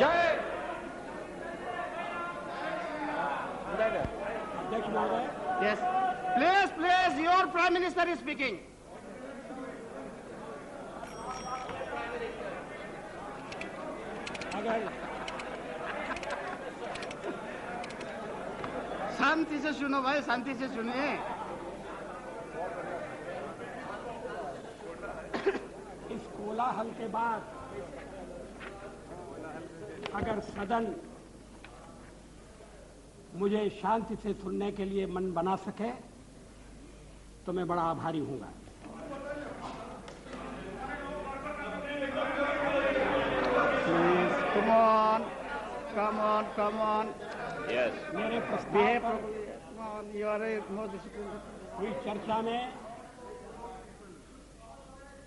जय Yes. Please, your Prime Minister is speaking. शांति से सुनो भाई, शांति से सुनिए। इस कोलाहल के बाद अगर सदन मुझे शांति से सुनने के लिए मन बना सके तो मैं बड़ा आभारी हूंगा। Come on. यस मेरे प्रस्ताव पर You are more disciplined. हुई चर्चा में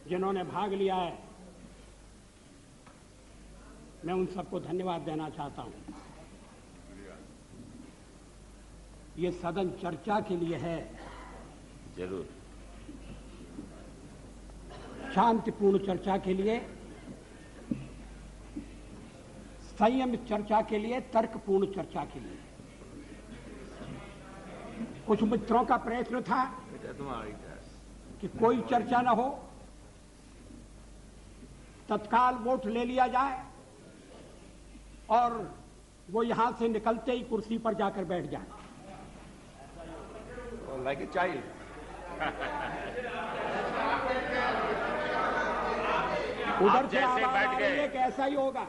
जिन्होंने भाग लिया है, मैं उन सबको धन्यवाद देना चाहता हूं। ये सदन चर्चा के लिए है, जरूर शांतिपूर्ण चर्चा के लिए, संयमित चर्चा के लिए, तर्कपूर्ण चर्चा के लिए। कुछ मित्रों का प्रयत्न था कि कोई चर्चा न हो, तत्काल वोट ले लिया जाए और वो यहां से निकलते ही कुर्सी पर जाकर बैठ जाए। Like a child. उधर से जैसे आवाज बैठ आ गए। रही है कि ऐसा ही होगा,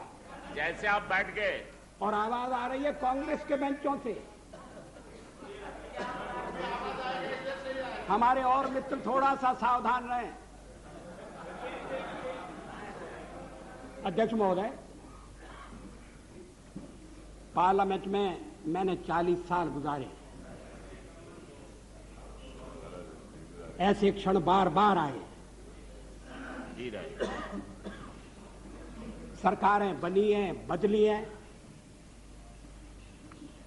जैसे आप बैठ गए और आवाज आ रही है कांग्रेस के बेंचों से। हमारे और मित्र थोड़ा सा सावधान रहें। अध्यक्ष महोदय, पार्लियामेंट में मैंने 40 साल गुजारे। ऐसे क्षण बार बार आए। जी रहे। सरकारें बनी हैं, बदली हैं,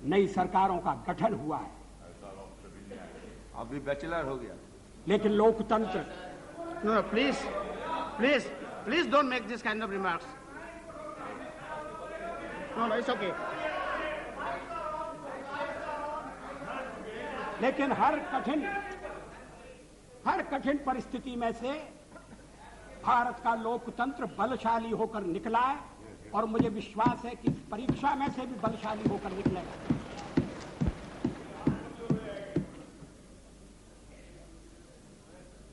नई सरकारों का गठन हुआ है, अभी बैचलर हो गया। लेकिन लोकतंत्र No, please don't make this kind of remarks. No, it's okay. लेकिन हर कठिन परिस्थिति में से भारत का लोकतंत्र बलशाली होकर निकला है और मुझे विश्वास है कि इस परीक्षा में से भी बलशाली होकर निकलेगा।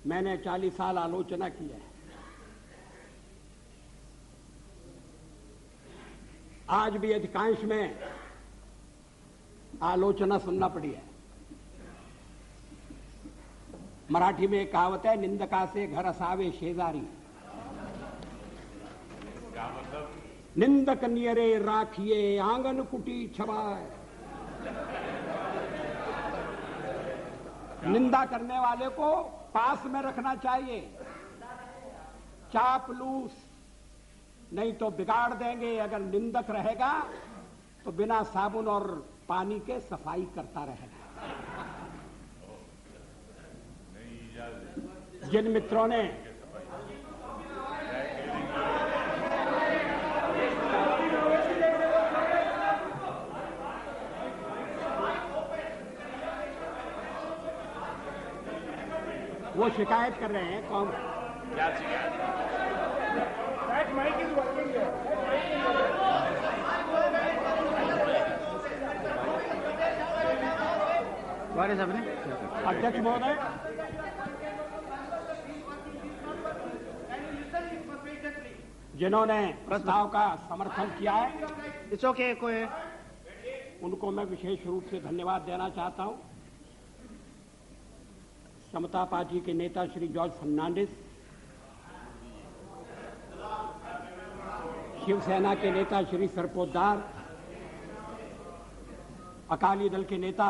मैंने 40 साल आलोचना की है। आज भी अधिकांश में आलोचना सुनना पड़ी है। मराठी में एक कहावत है, निंदका से घर असावे शेजारी। निंदक नियरे राखिए आंगन कुटी छवाए। निंदा करने वाले को पास में रखना चाहिए, चापलूस नहीं तो बिगाड़ देंगे। अगर निंदक रहेगा तो बिना साबुन और पानी के सफाई करता रहेगा। जिन मित्रों ने वो शिकायत कर रहे हैं, कौन? क्या शिकायत? अध्यक्ष महोदय, जिन्होंने प्रस्ताव का समर्थन किया है, It's okay, कोई उनको मैं विशेष रूप से धन्यवाद देना चाहता हूं। समता पार्टी के नेता श्री जॉर्ज फर्नांडिस, शिवसेना के नेता श्री सरपोतदार, अकाली दल के नेता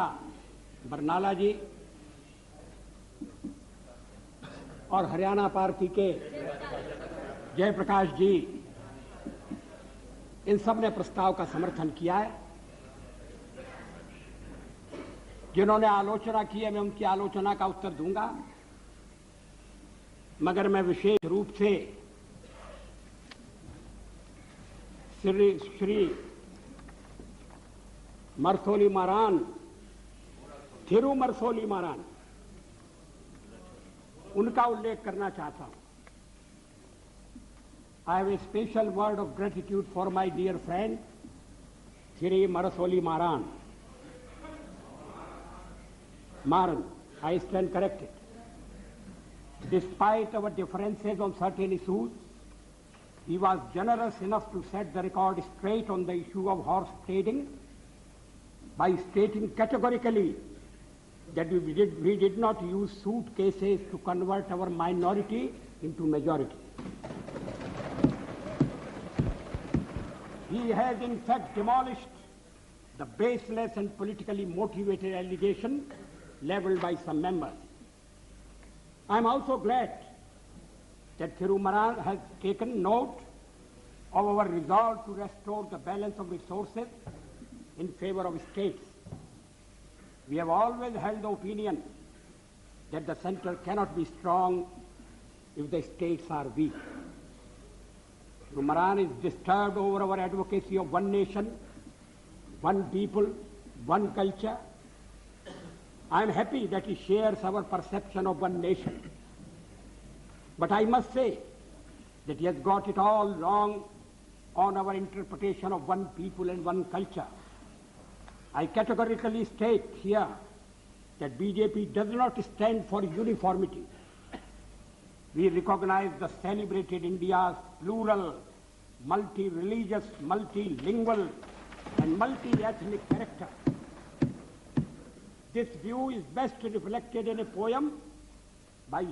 बरनाला जी और हरियाणा पार्टी के जयप्रकाश जी, इन सब ने प्रस्ताव का समर्थन किया है। जिन्होंने आलोचना की है, मैं उनकी आलोचना का उत्तर दूंगा, मगर मैं विशेष रूप से श्री मरसोली मारान, थिरु मरसोली मारान, उनका उल्लेख करना चाहता हूं। I have a special word of gratitude for my dear friend, Thiri Marasoli Maran. Maran, I stand corrected. Despite our differences on certain issues, he was generous enough to set the record straight on the issue of horse trading by stating categorically that we did not use suitcases to convert our minority into majority. He has in fact demolished the baseless and politically motivated allegation leveled by some members. I am also glad that Thiru Maran has taken note of our resolve to restore the balance of resources in favor of states. We have always held the opinion that the center cannot be strong if the states are weak. Thiru Maran is disturbed over our advocacy of one nation, one people, one culture. I am happy that he shares our perception of one nation. But I must say that he has got it all wrong on our interpretation of one people and one culture. I categorically state here that BJP does not stand for uniformity. We recognize the celebrated India's plural, multi-religious, multilingual, and multi-ethnic character. This view is best reflected in a poem by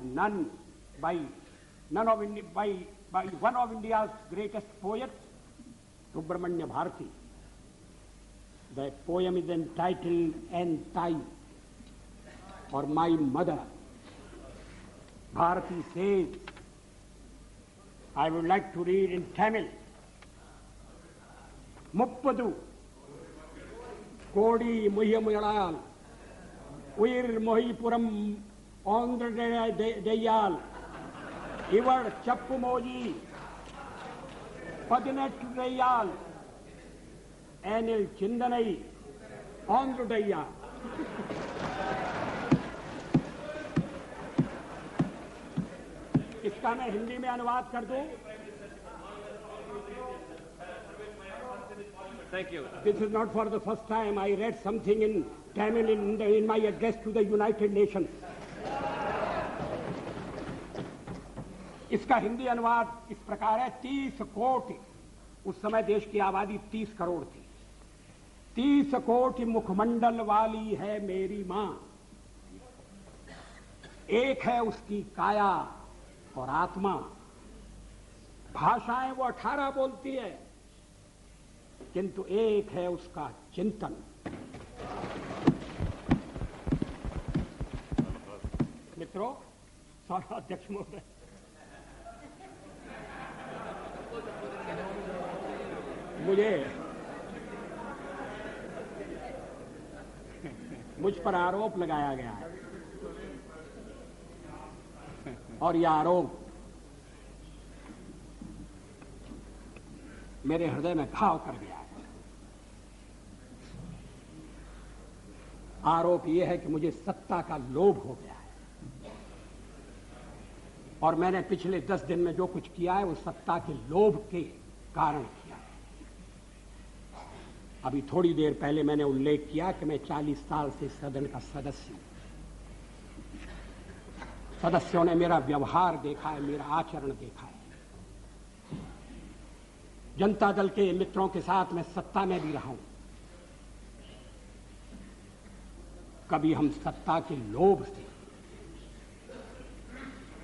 one of India's greatest poets, Subramanya Bharati. The poem is entitled Entai, or My Mother. Bharati says, I would like to read in Tamil. Muppadu Kodi Muhyamuyalayal Uir Mohipuram Andra Deyal Ivar Chappumoji Padinet Deyal Anil Chindanai Andra Deyal. इसका मैं हिंदी में अनुवाद कर दूं. Thank you. This is not for the first time. I read something in Tamil in my address to the United Nations. इसका हिंदी अनुवाद इस प्रकार है. 30 कोटि, उस समय देश की आबादी 30 करोड़ थी. 30 कोटि मुखमंडल वाली है मेरी मां. एक है उसकी काया और आत्मा. भाषाएं वो 18 बोलती है, किंतु एक है उसका चिंतन. मित्रों, सौरा अध्यक्ष महोदय, मुझ पर आरोप लगाया गया है और यह आरोप मेरे हृदय में घाव कर गया है. आरोप यह है कि मुझे सत्ता का लोभ हो गया है और मैंने पिछले 10 दिन में जो कुछ किया है वो सत्ता के लोभ के कारण किया है. अभी थोड़ी देर पहले मैंने उल्लेख किया कि मैं 40 साल से सदन का सदस्य हूं. सदस्यों ने मेरा व्यवहार देखा है, मेरा आचरण देखा है. जनता दल के मित्रों के साथ मैं सत्ता में भी रहा हूं. कभी हम सत्ता के लोभ से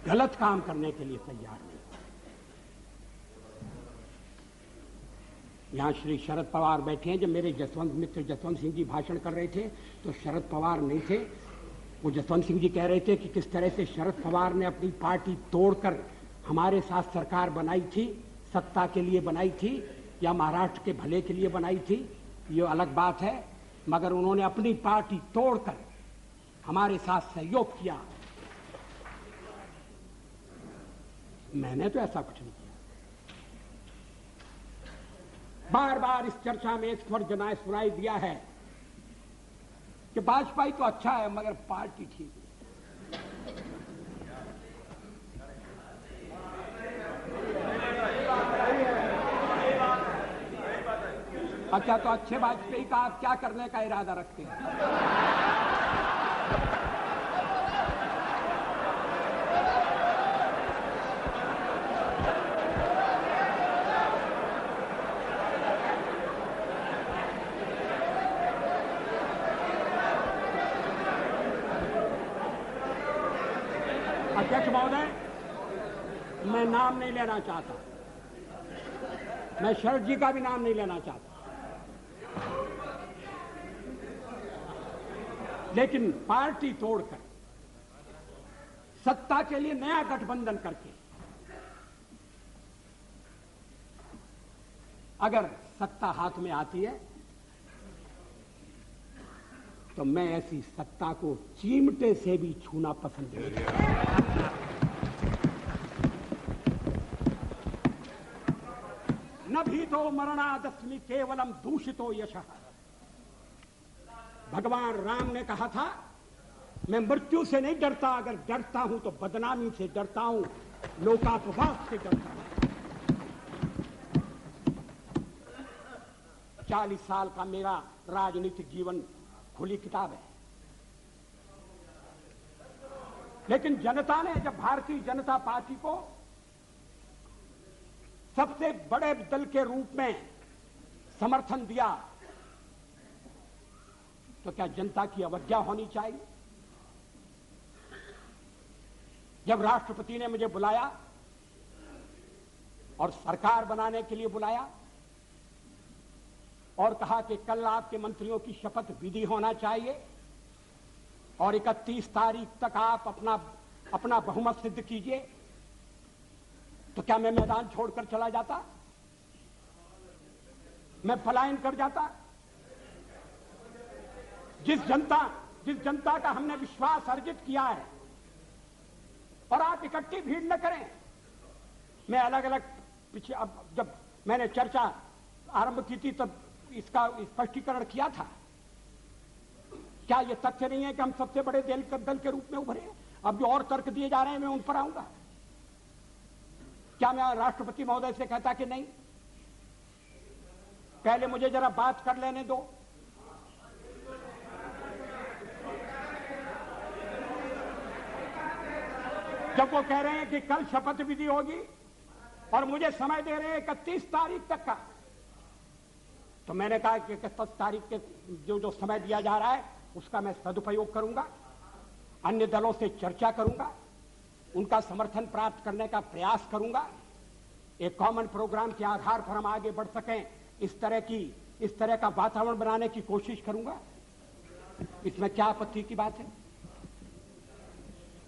गलत काम करने के लिए तैयार नहीं. यहां श्री शरद पवार बैठे हैं. जब मेरे मित्र जसवंत सिंह जी भाषण कर रहे थे तो शरद पवार नहीं थे. वो जसवंत सिंह जी कह रहे थे कि किस तरह से शरद पवार ने अपनी पार्टी तोड़कर हमारे साथ सरकार बनाई थी, सत्ता के लिए बनाई थी या महाराष्ट्र के भले के लिए बनाई थी, ये अलग बात है, मगर उन्होंने अपनी पार्टी तोड़कर हमारे साथ सहयोग किया. मैंने तो ऐसा कुछ नहीं किया. बार बार इस चर्चा में स्वर जनाए सुनाई दिया है कि वाजपेयी तो अच्छा है मगर पार्टी ठीक नहीं। अच्छा, तो अच्छे वाजपेयी का आप क्या करने का इरादा रखते हैं? अध्यक्ष महोदय, मैं नाम नहीं लेना चाहता, मैं शरद जी का भी नाम नहीं लेना चाहता, लेकिन पार्टी तोड़कर सत्ता के लिए नया गठबंधन करके अगर सत्ता हाथ में आती है तो मैं ऐसी सत्ता को चिमटे से भी छूना पसंद नहीं करता। न भी तो मरणादस्मि केवलम दूषितो यशः। भगवान राम ने कहा था, मैं मृत्यु से नहीं डरता, अगर डरता हूं तो बदनामी से डरता हूं, लोकापवाद से डरता हूं। 40 साल का मेरा राजनीतिक जीवन खुली किताब है, लेकिन जनता ने जब भारतीय जनता पार्टी को सबसे बड़े दल के रूप में समर्थन दिया तो क्या जनता की अवज्ञा होनी चाहिए? जब राष्ट्रपति ने मुझे बुलाया और सरकार बनाने के लिए बुलाया और कहा कि कल आपके मंत्रियों की शपथ विधि होना चाहिए और 31 तारीख तक आप अपना बहुमत सिद्ध कीजिए, तो क्या मैं मैदान छोड़कर चला जाता? मैं पलायन कर जाता? जिस जनता का हमने विश्वास अर्जित किया है, और आप इकट्ठी भीड़ न करें। मैं अलग अलग पीछे, अब जब मैंने चर्चा आरंभ की थी तब इसका स्पष्टीकरण किया था। क्या यह तथ्य नहीं है कि हम सबसे बड़े दल के रूप में उभरे? अब जो और तर्क दिए जा रहे हैं मैं उन पर आऊंगा। क्या मैं राष्ट्रपति महोदय से कहता कि नहीं, पहले मुझे जरा बात कर लेने दो, जब वो कह रहे हैं कि कल शपथ विधि होगी और मुझे समय दे रहे हैं 31 तारीख तक का, तो मैंने कहा कि 31 तारीख के जो समय दिया जा रहा है उसका मैं सदुपयोग करूंगा, अन्य दलों से चर्चा करूंगा, उनका समर्थन प्राप्त करने का प्रयास करूंगा, एक कॉमन प्रोग्राम के आधार पर हम आगे बढ़ सकें, इस तरह का वातावरण बनाने की कोशिश करूंगा। इसमें क्या आपत्ति की बात है?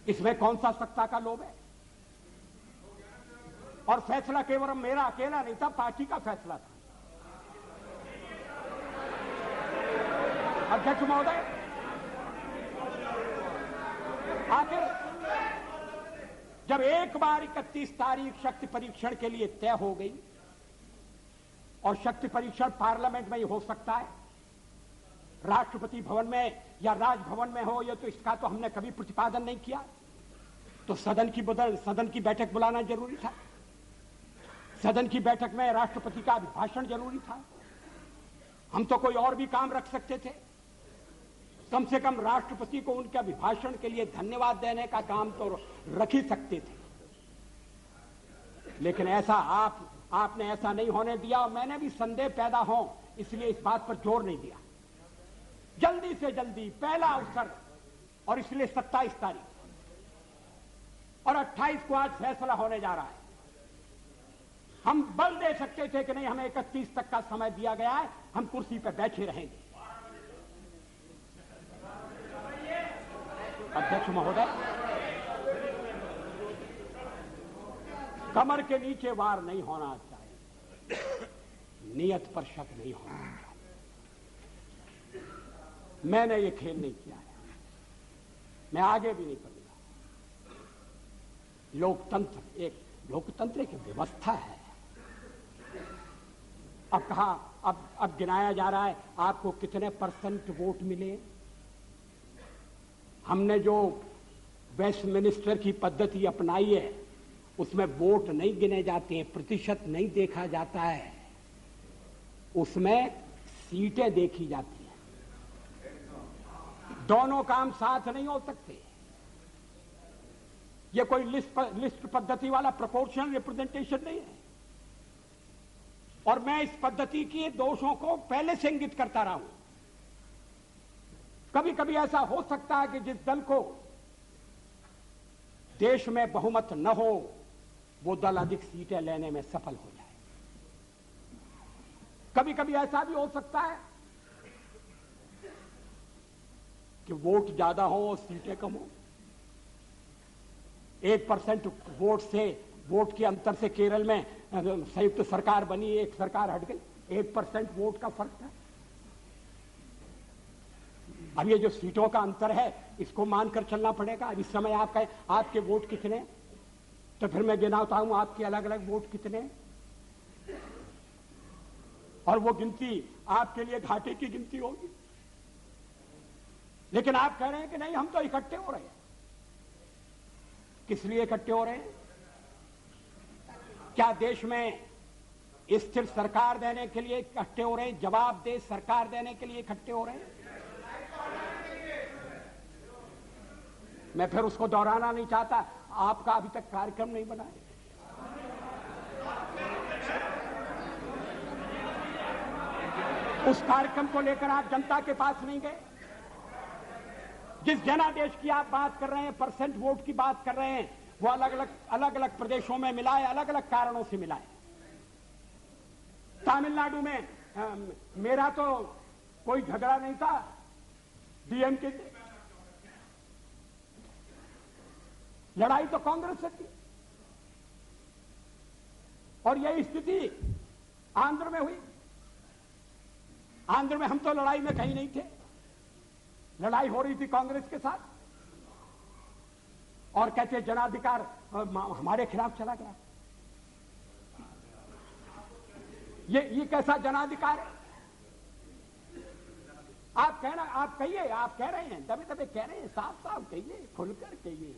इसमें कौन सा सत्ता का लोभ है? और फैसला केवल मेरा अकेला नहीं था, पार्टी का फैसला था। अध्यक्ष महोदय, आखिर जब एक बार 31 तारीख शक्ति परीक्षण के लिए तय हो गई, और शक्ति परीक्षण पार्लियामेंट में ही हो सकता है, राष्ट्रपति भवन में या राजभवन में हो, ये तो इसका तो हमने कभी प्रतिपादन नहीं किया। तो सदन की बैठक बुलाना जरूरी था, सदन की बैठक में राष्ट्रपति का अभिभाषण जरूरी था। हम तो कोई और भी काम रख सकते थे, कम से कम राष्ट्रपति को उनके अभिभाषण के लिए धन्यवाद देने का काम तो रख ही सकते थे। लेकिन ऐसा आपने ऐसा नहीं होने दिया, और मैंने भी संदेह पैदा हो इसलिए इस बात पर जोर नहीं दिया। जल्दी से जल्दी पहला अवसर, और इसलिए 27 तारीख और 28 को आज फैसला होने जा रहा है। हम बल दे सकते थे कि नहीं, हमें 31 तक का समय दिया गया है, हम कुर्सी पर बैठे रहेंगे। अध्यक्ष महोदय, कमर के नीचे वार नहीं होना चाहिए, नियत पर शक नहीं होना चाहिए। मैंने ये खेल नहीं किया है, मैं आगे भी नहीं करूंगा। लोकतंत्र एक व्यवस्था है, अब कहा, अब गिनाया जा रहा है आपको कितने % वोट मिले। हमने जो वेस्टमिनिस्टर की पद्धति अपनाई है उसमें वोट नहीं गिने जाते हैं, प्रतिशत नहीं देखा जाता है, उसमें सीटें देखी जाती हैं। दोनों काम साथ नहीं हो सकते। ये कोई लिस्ट पद्धति वाला प्रोपोर्शनल रिप्रेजेंटेशन नहीं है। और मैं इस पद्धति के दोषों को पहले से इंगित करता रहा हूं। कभी कभी ऐसा हो सकता है कि जिस दल को देश में बहुमत न हो वो दल अधिक सीटें लेने में सफल हो जाए। कभी कभी ऐसा भी हो सकता है कि वोट ज्यादा हो और सीटें कम हो। 1% वोट के अंतर से केरल में संयुक्त सरकार बनी, एक सरकार हट गई। 1% वोट का फर्क था। अब ये जो सीटों का अंतर है इसको मानकर चलना पड़ेगा। अब इस समय आप कहें आपके वोट कितने, तो फिर मैं गिनाता हूं आपके अलग अलग वोट कितने, और वो गिनती आपके लिए घाटे की गिनती होगी। लेकिन आप कह रहे हैं कि नहीं, हम तो इकट्ठे हो रहे हैं। किस लिए इकट्ठे हो रहे हैं? क्या देश में स्थिर सरकार देने के लिए इकट्ठे हो रहे हैं? जवाबदेह सरकार देने के लिए इकट्ठे हो रहे हैं? मैं फिर उसको दोहराना नहीं चाहता। आपका अभी तक कार्यक्रम नहीं बना है। उस कार्यक्रम को लेकर आप जनता के पास नहीं गए। जिस जनादेश की आप बात कर रहे हैं, % वोट की बात कर रहे हैं, वो अलग अलग प्रदेशों में मिला है, अलग अलग कारणों से मिला है। तमिलनाडु में मेरा तो कोई झगड़ा नहीं था डीएमके से, लड़ाई तो कांग्रेस से थी। और यही स्थिति आंध्र में हुई। आंध्र में हम तो लड़ाई में कहीं नहीं थे, लड़ाई हो रही थी कांग्रेस के साथ, और कहते जनाधिकार हमारे खिलाफ चला गया। ये कैसा जनाधिकार है? आप कहिए, आप कह रहे हैं, दबे दबे कह रहे हैं, साफ साफ कहिए, खुलकर कहिए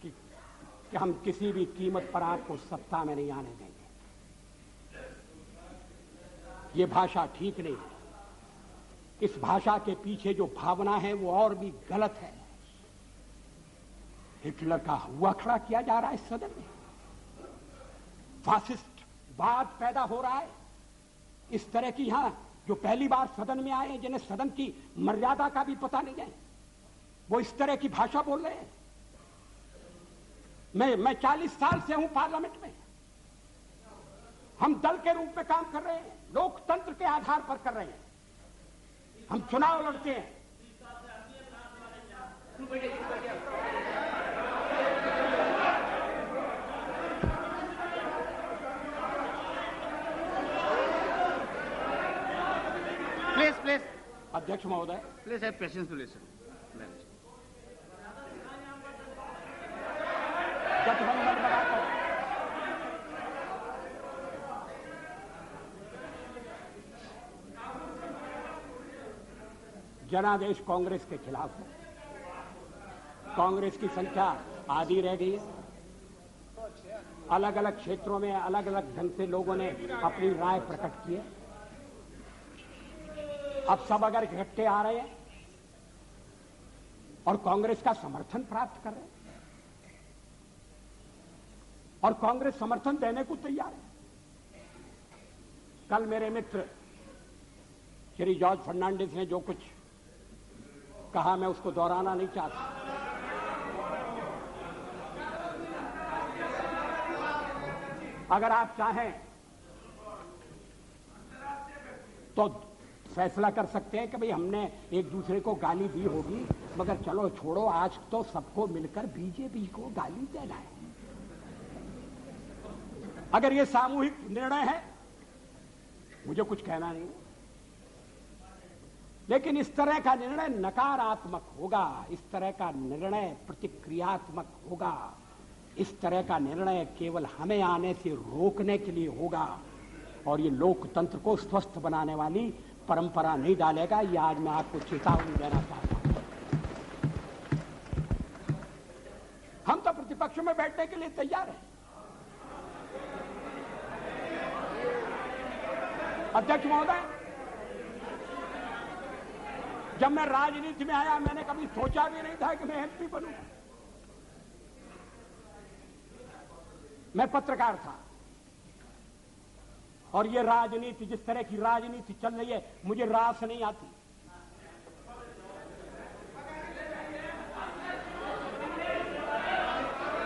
कि हम किसी भी कीमत पर आपको सत्ता में नहीं आने देंगे। ये भाषा ठीक नहीं है। इस भाषा के पीछे जो भावना है वो और भी गलत है। हिटलर का हुआ खड़ा किया जा रहा है इस सदन में। फासिस्ट वाद पैदा हो रहा है। इस तरह की यहां जो पहली बार सदन में आए, जिन्हें सदन की मर्यादा का भी पता नहीं है, वो इस तरह की भाषा बोल रहे हैं। मैं 40 साल से हूं पार्लियामेंट में। हम दल के रूप में काम कर रहे हैं, लोकतंत्र के आधार पर कर रहे हैं। हम चुनाव लड़ते हैं। प्लीज अध्यक्ष महोदय, please have patience to listen. गठबंधन बनाकर जनादेश कांग्रेस के खिलाफ है। कांग्रेस की संख्या आधी रह गई है। अलग अलग क्षेत्रों में अलग अलग ढंग से लोगों ने अपनी राय प्रकट की है। अब सब अगर इकट्ठे आ रहे हैं और कांग्रेस का समर्थन प्राप्त कर रहे हैं, और कांग्रेस समर्थन देने को तैयार है। कल मेरे मित्र श्री जॉर्ज फर्नांडिस ने जो कुछ कहा, मैं उसको दोहराना नहीं चाहता। अगर आप चाहें तो फैसला कर सकते हैं कि भाई हमने एक दूसरे को गाली दी होगी, मगर चलो छोड़ो, आज तो सबको मिलकर बीजेपी को गाली देना है। अगर ये सामूहिक निर्णय है, मुझे कुछ कहना नहीं, लेकिन इस तरह का निर्णय नकारात्मक होगा, इस तरह का निर्णय प्रतिक्रियात्मक होगा। इस तरह का निर्णय केवल हमें आने से रोकने के लिए होगा और ये लोकतंत्र को स्वस्थ बनाने वाली परंपरा नहीं डालेगा। ये आज मैं आपको चेतावनी देना चाहता हूं। हम तो प्रतिपक्ष में बैठने के लिए तैयार हैं। अध्यक्ष महोदय, जब मैं राजनीति में आया मैंने कभी सोचा भी नहीं था कि मैं एमपी बनूंगा। मैं पत्रकार था और ये राजनीति, जिस तरह की राजनीति चल रही है, मुझे रास नहीं आती।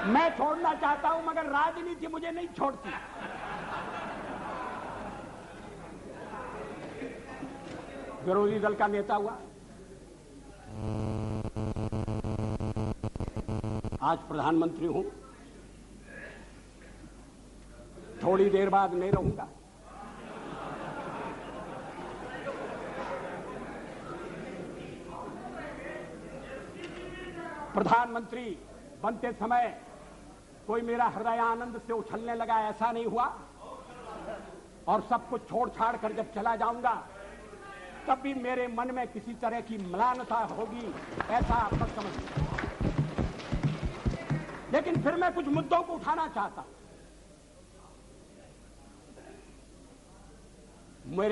मैं छोड़ना चाहता हूं मगर राजनीति मुझे नहीं छोड़ती। विरोधी दल का नेता हुआ, आज प्रधानमंत्री हूं, थोड़ी देर बाद नहीं रहूंगा। प्रधानमंत्री बनते समय कोई मेरा हृदय आनंद से उछलने लगा, ऐसा नहीं हुआ। और सब कुछ छोड़ छाड़ कर जब चला जाऊंगा तब भी मेरे मन में किसी तरह की म्लानता होगी, ऐसा आप मत समझिए। लेकिन फिर मैं कुछ मुद्दों को उठाना चाहता हूं।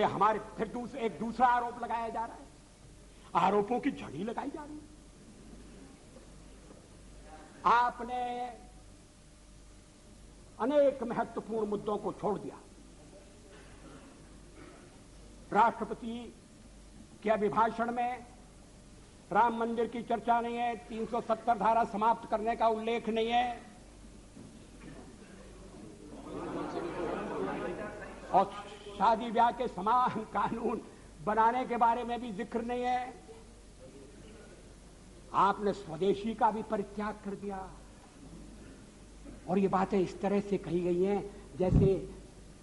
हमारे फिर एक दूसरा आरोप लगाया जा रहा है, आरोपों की झड़ी लगाई जा रही है। आपने अनेक महत्वपूर्ण मुद्दों को छोड़ दिया। राष्ट्रपति के अभिभाषण में राम मंदिर की चर्चा नहीं है, 370 धारा समाप्त करने का उल्लेख नहीं है और शादी ब्याह के समान कानून बनाने के बारे में भी जिक्र नहीं है। आपने स्वदेशी का भी परित्याग कर दिया और ये बातें इस तरह से कही गई हैं जैसे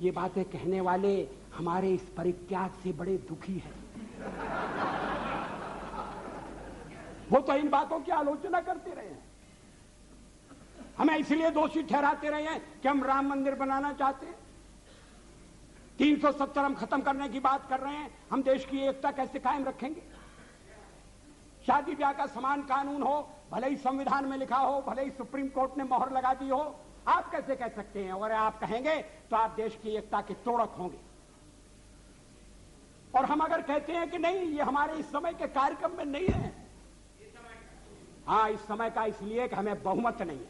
ये बातें कहने वाले हमारे इस परित्याग से बड़े दुखी हैं। वो तो इन बातों की आलोचना करते रहे हैं, हमें इसलिए दोषी ठहराते रहे हैं कि हम राम मंदिर बनाना चाहते हैं। 370 हम खत्म करने की बात कर रहे हैं, हम देश की एकता कैसे कायम रखेंगे? शादी ब्याह का समान कानून हो, भले ही संविधान में लिखा हो, भले ही सुप्रीम कोर्ट ने मोहर लगा दी हो, आप कैसे कह सकते हैं? और आप कहेंगे तो आप देश की एकता के तोड़क होंगे। और हम अगर कहते हैं कि नहीं, ये हमारे इस समय के कार्यक्रम में नहीं है, हाँ इस समय का इसलिए कि हमें बहुमत नहीं है।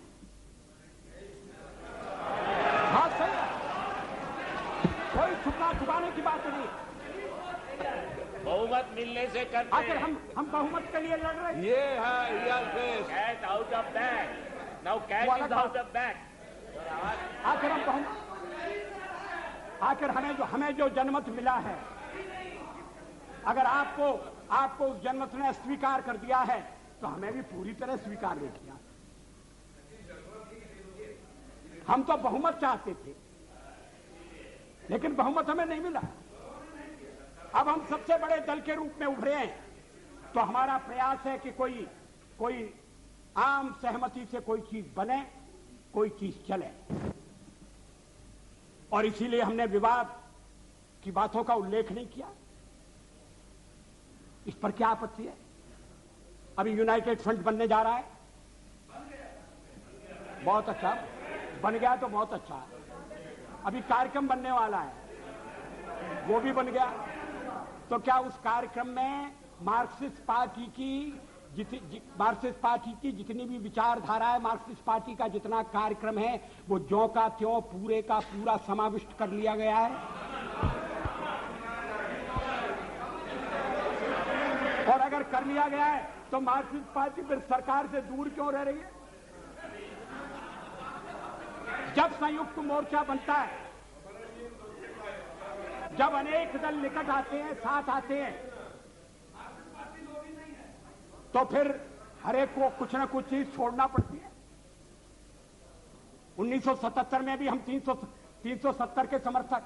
हाँ सही है, कोई छुपाने की बात नहीं। बहुमत मिलने से करते आखिर हम बहुमत के लिए लड़ रहे हैं। ये है cat out of bag, now cat is out of bag. आखिर हम बहुमत, आखिर हमें जो जनमत मिला है, अगर आपको उस जनमत ने स्वीकार कर दिया है तो हमें भी पूरी तरह स्वीकार नहीं किया। हम तो बहुमत चाहते थे लेकिन बहुमत हमें नहीं मिला। अब हम सबसे बड़े दल के रूप में उभरे हैं तो हमारा प्रयास है कि कोई आम सहमति से कोई चीज बने, कोई चीज चले। और इसीलिए हमने विवाद की बातों का उल्लेख नहीं किया। इस पर क्या आपत्ति है? अभी यूनाइटेड फ्रंट बनने जा रहा है, बहुत अच्छा, बन गया तो बहुत अच्छा है। अभी कार्यक्रम बनने वाला है, वो भी बन गया। तो क्या उस कार्यक्रम में मार्क्सिस्ट पार्टी की जितनी भी विचारधारा है, मार्क्सिस्ट पार्टी का जितना कार्यक्रम है, वो ज्यों का त्यों पूरे का पूरा समाविष्ट कर लिया गया है। और अगर कर लिया गया है तो मार्क्सिस्ट पार्टी फिर सरकार से दूर क्यों रह रही है? जब संयुक्त मोर्चा बनता है, जब अनेक दल निकट आते हैं, साथ आते हैं, तो फिर हर एक को कुछ न कुछ चीज छोड़ना पड़ती है। 1977 में भी हम 370 के समर्थक,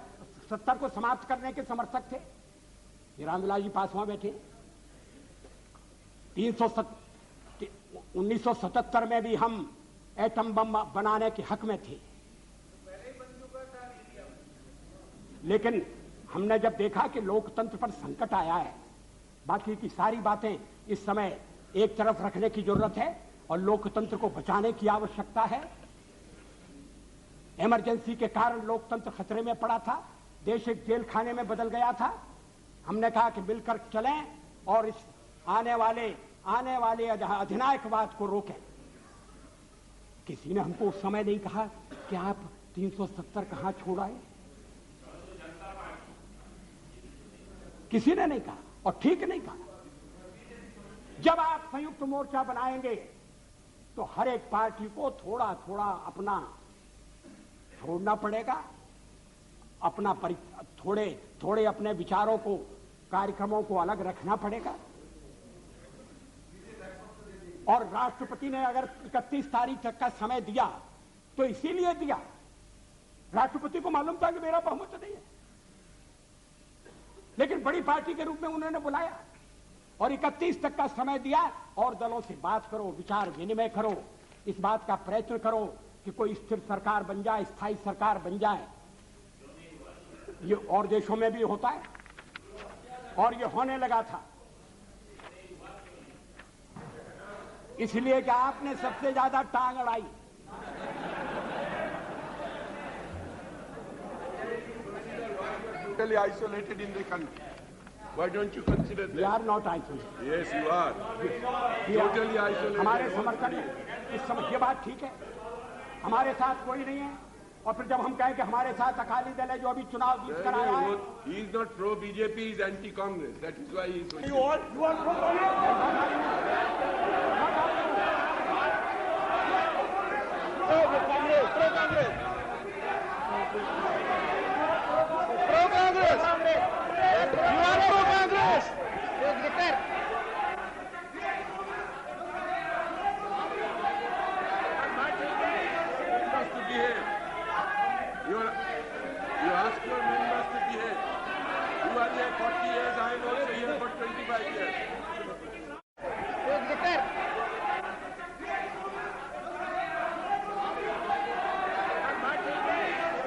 70 को समाप्त करने के समर्थक थे। ये रामविलास जी पासवान बैठे। 1977 में भी हम एटम बम बनाने के हक में थे। लेकिन हमने जब देखा कि लोकतंत्र पर संकट आया है, बाकी की सारी बातें इस समय एक तरफ रखने की जरूरत है और लोकतंत्र को बचाने की आवश्यकता है। इमरजेंसी के कारण लोकतंत्र खतरे में पड़ा था, देश एक जेल खाने में बदल गया था। हमने कहा कि मिलकर चलें और इस आने वाले अधिनायकवाद को रोकें। किसी ने हमको उस समय नहीं कहा कि आप 370 कहां छोड़ आए, किसी ने नहीं कहा और ठीक नहीं कहा। जब आप संयुक्त मोर्चा बनाएंगे तो हर एक पार्टी को थोड़ा थोड़ा अपना छोड़ना पड़ेगा, अपना थोड़े अपने विचारों को, कार्यक्रमों को अलग रखना पड़ेगा। और राष्ट्रपति ने अगर 31 तारीख तक का समय दिया तो इसीलिए दिया, राष्ट्रपति को मालूम था कि मेरा बहुमत नहीं है, लेकिन बड़ी पार्टी के रूप में उन्होंने बुलाया और 31 तक का समय दिया और दलों से बात करो, विचार विनिमय करो, इस बात का प्रयत्न करो कि कोई स्थिर सरकार बन जाए, स्थायी सरकार बन जाए। ये और देशों में भी होता है और ये होने लगा था। इसलिए कि आपने सबसे ज्यादा टांग अड़ाई। Totally isolated in the country. Why don't you consider that? We are not isolated. Yes, you are. Totally isolated. हमारे समर्थन में इस समय ये बात ठीक है, हमारे साथ कोई नहीं है। और फिर जब हम कहें कि हमारे साथ अकाली दल है जो अभी चुनाव जीत कर आया है, He is not pro BJP, he is anti Congress. That is why he is. you are pro You ask your members to behave. You are here 40 years, I am also here for 25 years.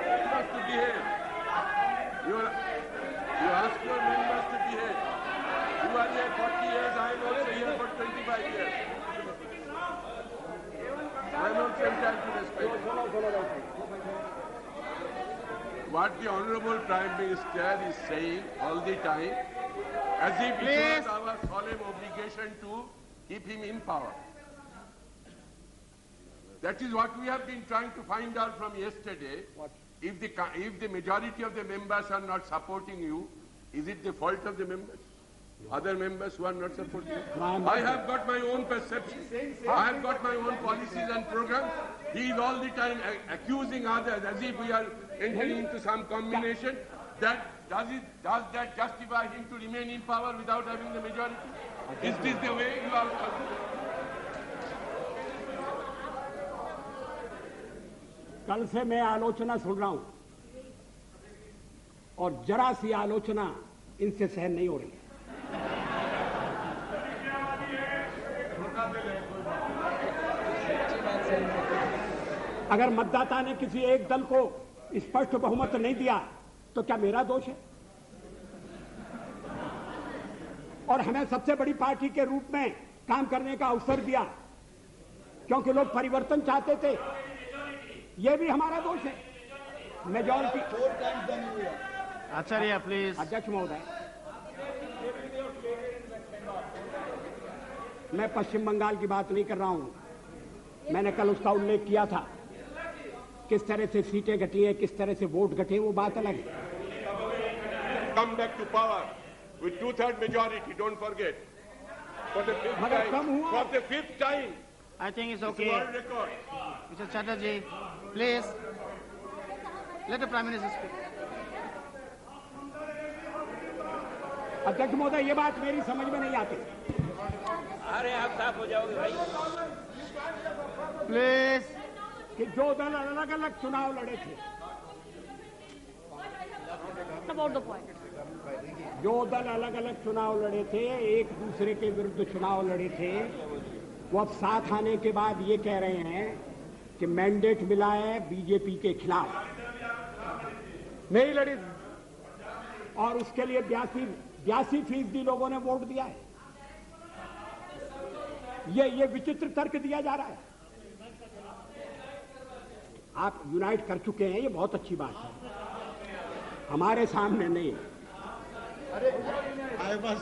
Members to behave. You ask your members to behave. You are here 40 years, I am also here for 25 years. I am also entitled to respect. What the Honorable Prime Minister is saying all the time, as if it was our solemn obligation to keep him in power. That is what we have been trying to find out from yesterday. If the majority of the members are not supporting you, is it the fault of the members? Other members who are not supporting you? I have got my own perception. I have got my own policies and programs. He is all the time accusing others as if we are entering into some combination. Does that justify him to remain in power without having the majority? Is this the way you are? कल से मैं आलोचना सुन रहा हूं और जरा सी आलोचना इनसे सहन नहीं हो रही है। अगर मतदाता ने किसी एक दल को स्पष्ट बहुमत नहीं दिया तो क्या मेरा दोष है? और हमें सबसे बड़ी पार्टी के रूप में काम करने का अवसर दिया क्योंकि लोग परिवर्तन चाहते थे, यह भी हमारा दोष है। मेजॉरिटी। Acharya please. अध्यक्ष महोदय, मैं पश्चिम बंगाल की बात नहीं कर रहा हूं। मैंने कल उसका उल्लेख किया था, किस तरह से सीटें घटी हैं, किस तरह से वोट घटे, वो बात अलग है। Come back to power with 2/3 majority. Don't forget. For the fifth मगर कम time. हुआ। For the fifth time. I think it's It's a okay. world record. Mr. Chatterjee, please let the Prime Minister speak. अध्यक्ष महोदय, ये बात मेरी समझ में नहीं आती। अरे आप साफ हो जाओगे भाई। Please. कि जो दल अलग अलग चुनाव लड़े थे, About the point. जो दल अलग अलग चुनाव लड़े थे, एक दूसरे के विरुद्ध चुनाव लड़े थे, वो अब साथ आने के बाद ये कह रहे हैं कि मैंडेट मिला है बीजेपी के खिलाफ, नहीं लड़ी। और उसके लिए 82% लोगों ने वोट दिया है। ये विचित्र तर्क दिया जा रहा है। आप यूनाइट कर चुके हैं, ये बहुत अच्छी बात है, हमारे सामने नहीं। अरे बस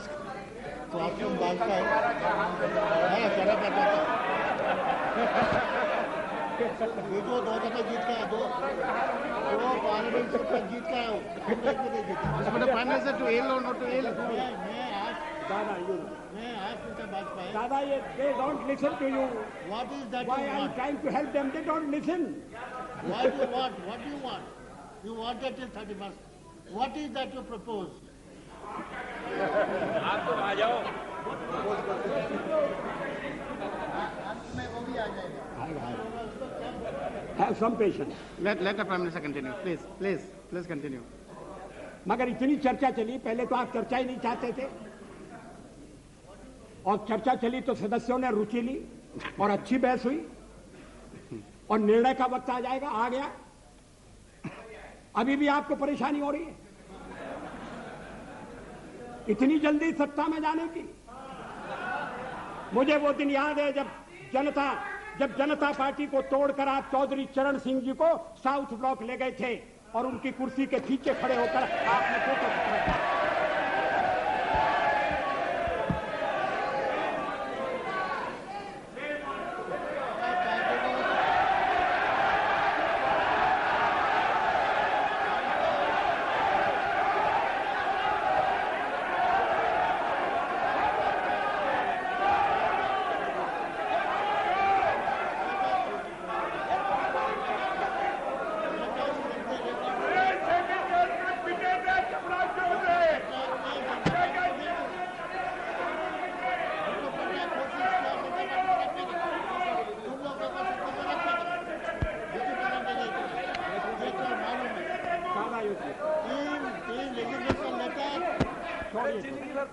तो आप क्यों भाजपा है? देखो 2 दफे जीत का, दो पार्लियामेंट से जीत का है। Prime Minister, to ill or not to ill? मैं आज भाजपा है। दादा, ये they don't listen to you. What is that Why you I'm want? trying to help them, they don't listen. What do you want? What do you want? You want that till 31st. What is that you propose? आप तो आ जाओ। Have some patience. Let the Prime Minister continue. Please continue. मगर इतनी चर्चा चली, पहले तो आप चर्चा ही नहीं चाहते थे, और चर्चा चली तो सदस्यों ने रुचि ली और अच्छी बहस हुई, और निर्णय का वक्त आ जाएगा, आ गया। अभी भी आपको परेशानी हो रही है इतनी जल्दी सत्ता में जाने की। मुझे वो दिन याद है जब जनता पार्टी को तोड़कर आप चौधरी चरण सिंह जी को साउथ ब्लॉक ले गए थे और उनकी कुर्सी के पीछे खड़े होकर आपने फोटो खिंचवाया।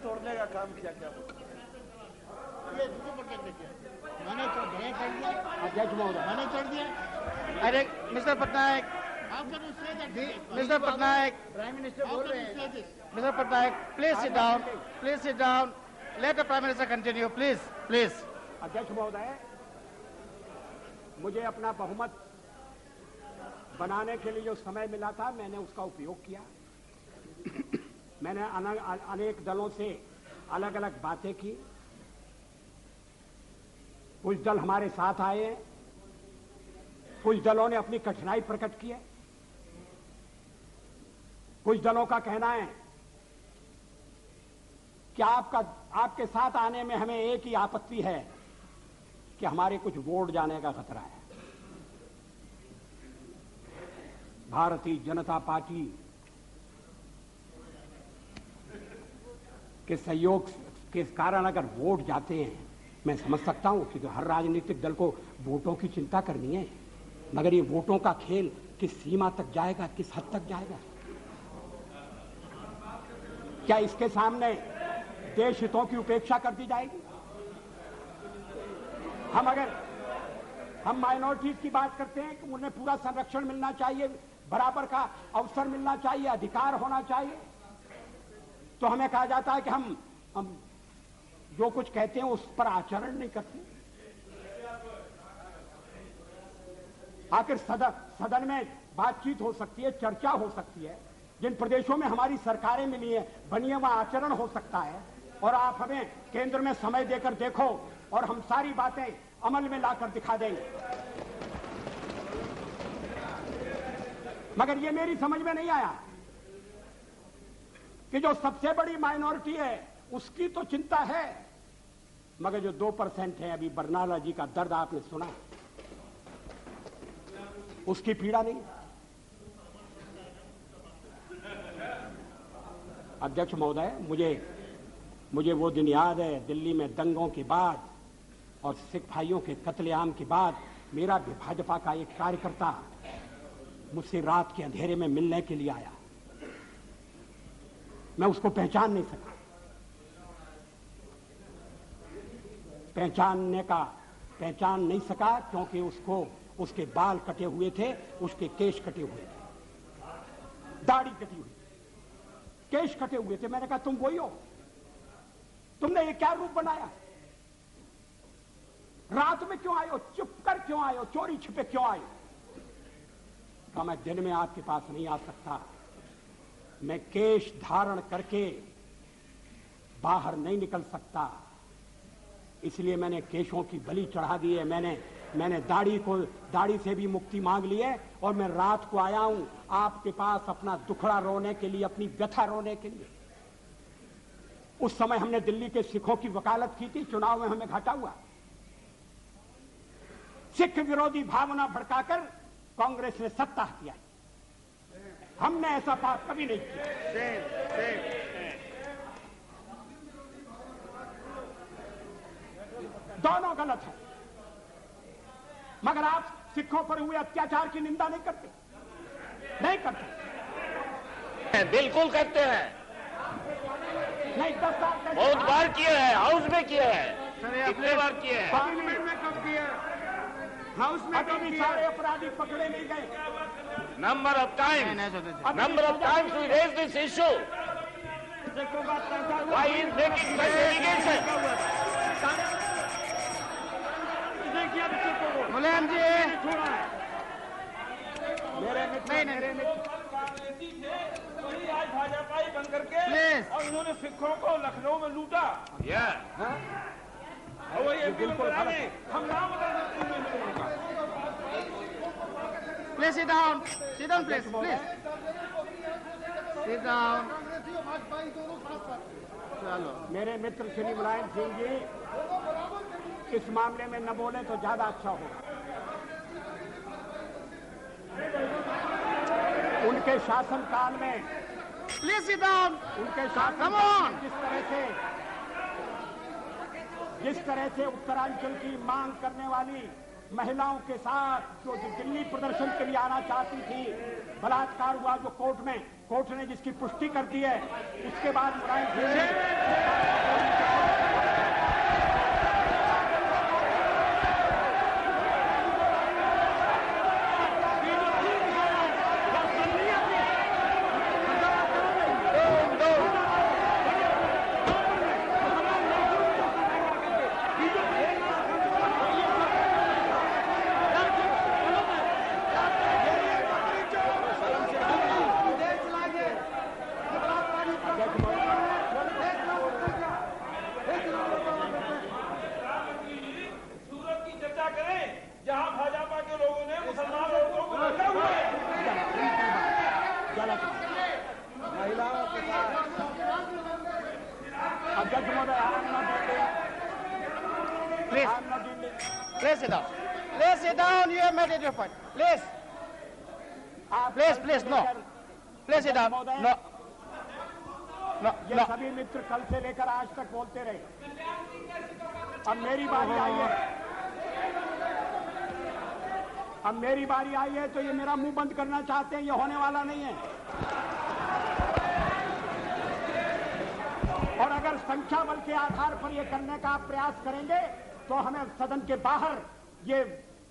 तोड़ने का काम किया क्या? मैंने तो अध्यक्ष महोदय, मैंने चढ़ दिया। अरे mister Patnaik, Mr. Patnaik, prime minister बोल रहे हैं। Mr. Patnaik, please sit down. Let the Prime Minister continue, please. अध्यक्ष महोदय, मुझे अपना बहुमत बनाने के लिए जो समय मिला था मैंने उसका उपयोग किया। मैंने अनेक दलों से अलग अलग बातें की। कुछ दल हमारे साथ आए हैं, कुछ दलों ने अपनी कठिनाई प्रकट की है। कुछ दलों का कहना है कि आपके साथ आने में हमें एक ही आपत्ति है कि हमारे कुछ वोट जाने का खतरा है। भारतीय जनता पार्टी के सहयोग के कारण अगर वोट जाते हैं, मैं समझ सकता हूं कि हर राजनीतिक दल को वोटों की चिंता करनी है, मगर ये वोटों का खेल किस सीमा तक जाएगा, किस हद तक जाएगा? क्या इसके सामने देश हितों की उपेक्षा कर दी जाएगी? हम माइनॉरिटीज की बात करते हैं कि उन्हें पूरा संरक्षण मिलना चाहिए, बराबर का अवसर मिलना चाहिए, अधिकार होना चाहिए, तो हमें कहा जाता है कि हम जो कुछ कहते हैं उस पर आचरण नहीं करते। आखिर सदन में बातचीत हो सकती है, चर्चा हो सकती है, जिन प्रदेशों में हमारी सरकारें मिली है बनी है वहां आचरण हो सकता है, और आप हमें केंद्र में समय देकर देखो और हम सारी बातें अमल में लाकर दिखा देंगे। मगर ये मेरी समझ में नहीं आया कि जो सबसे बड़ी माइनॉरिटी है उसकी तो चिंता है, मगर जो 2% है, अभी बरनाला जी का दर्द आपने सुना, उसकी पीड़ा नहीं। अध्यक्ष महोदय, मुझे वो दिन याद है, दिल्ली में दंगों के बाद और सिख भाइयों के कत्लेआम के बाद मेरा भी भाजपा का एक कार्यकर्ता मुझसे रात के अंधेरे में मिलने के लिए आया। मैं उसको पहचान नहीं सका। पहचान नहीं सका क्योंकि उसके बाल कटे हुए थे, उसके केश कटे हुए थे, दाढ़ी कटी हुई, केश कटे हुए थे। मैंने कहा तुम वही हो? तुमने ये क्या रूप बनाया? रात में क्यों आए हो? चुप कर क्यों आए हो? चोरी छिपे क्यों आए हो? कहा मैं दिन में आपके पास नहीं आ सकता, मैं केश धारण करके बाहर नहीं निकल सकता, इसलिए मैंने केशों की बलि चढ़ा दी है। मैंने दाढ़ी से भी मुक्ति मांग ली है और मैं रात को आया हूं आपके पास अपना दुखड़ा रोने के लिए, अपनी व्यथा रोने के लिए। उस समय हमने दिल्ली के सिखों की वकालत की थी, चुनाव में हमें घाटा हुआ। सिख विरोधी भावना भड़काकर कांग्रेस ने सत्ता हथियाई। हमने ऐसा पाप कभी नहीं किया। दोनों गलत है, मगर आप सिखों पर हुए अत्याचार की निंदा नहीं करते? नहीं करते। बिल्कुल करते हैं, नहीं 10 साल बहुत बार किए हैं, हाउस में किए हैं, कितने बार किए हैं? पार्लियामेंट में कब किया? हाउस में अभी भी सारे अपराधी पकड़े नहीं गए। Number of times we raise this issue. Why is making such allegation? मुलायम जी, मेरे मित्र वही आज भाजपा ही बन करके Please. और इन्होंने सिखों को लखनऊ में लूटा। Yeah. और वही एमपी में बना रहे, हम नाम बता सकते हैं। please sit down, please, sit down. चलो, मेरे मित्र श्री मुलायम सिंह जी इस मामले में न बोले तो ज्यादा अच्छा होगा। उनके शासनकाल में, please sit down. उनके Come शासन on. जिस तरह से उत्तरांचल की मांग करने वाली महिलाओं के साथ जो दिल्ली प्रदर्शन के लिए आना चाहती थी, बलात्कार हुआ जो कोर्ट ने जिसकी पुष्टि कर दी है, उसके बाद Mulayam Singh Please sit down. You have made your point. Please, no. Please sit down. No. ये सभी मित्र कल से लेकर आज तक बोलते रहे। अब मेरी बारी आई है तो ये मेरा मुंह बंद करना चाहते हैं, ये होने वाला नहीं है। और अगर संख्या बल के आधार पर ये करने का आप प्रयास करेंगे तो हमें सदन के बाहर ये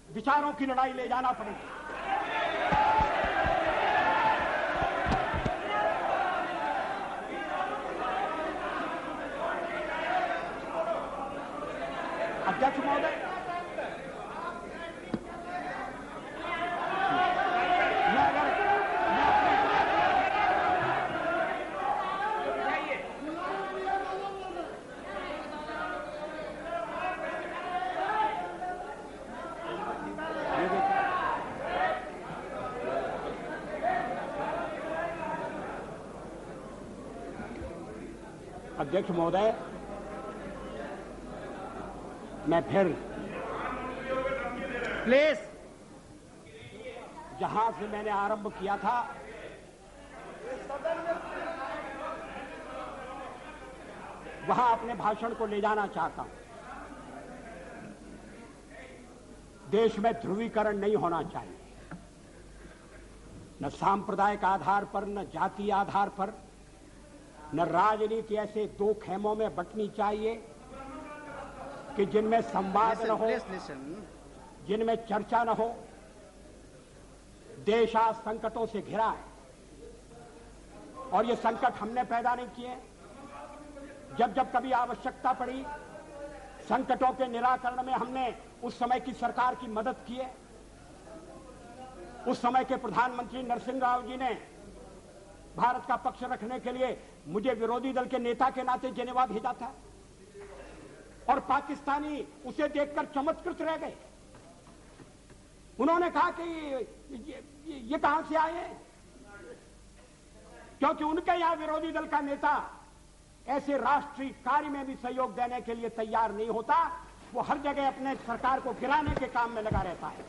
विचारों की लड़ाई ले जाना पड़ेगी। अध्यक्ष महोदय, अध्यक्ष महोदय, मैं फिर Please. जहां से मैंने आरंभ किया था वहां अपने भाषण को ले जाना चाहता हूं। देश में ध्रुवीकरण नहीं होना चाहिए, न सांप्रदायिक आधार पर, न जातीय आधार पर, न राजनीति ऐसे दो खेमों में बंटनी चाहिए कि जिनमें संवाद न हो, Please listen. जिनमें चर्चा न हो, देश आज संकटों से घिरा है और ये संकट हमने पैदा नहीं किए। जब जब कभी आवश्यकता पड़ी संकटों के निराकरण में हमने उस समय की सरकार की मदद की है। उस समय के प्रधानमंत्री नरसिंह राव जी ने भारत का पक्ष रखने के लिए मुझे विरोधी दल के नेता के नाते जेनेवा भेजा था और पाकिस्तानी उसे देखकर चमत्कृत रह गए। उन्होंने कहा कि ये कहां से आए हैं, क्योंकि उनके यहां विरोधी दल का नेता ऐसे राष्ट्रीय कार्य में भी सहयोग देने के लिए तैयार नहीं होता। वो हर जगह अपने सरकार को गिराने के काम में लगा रहता है।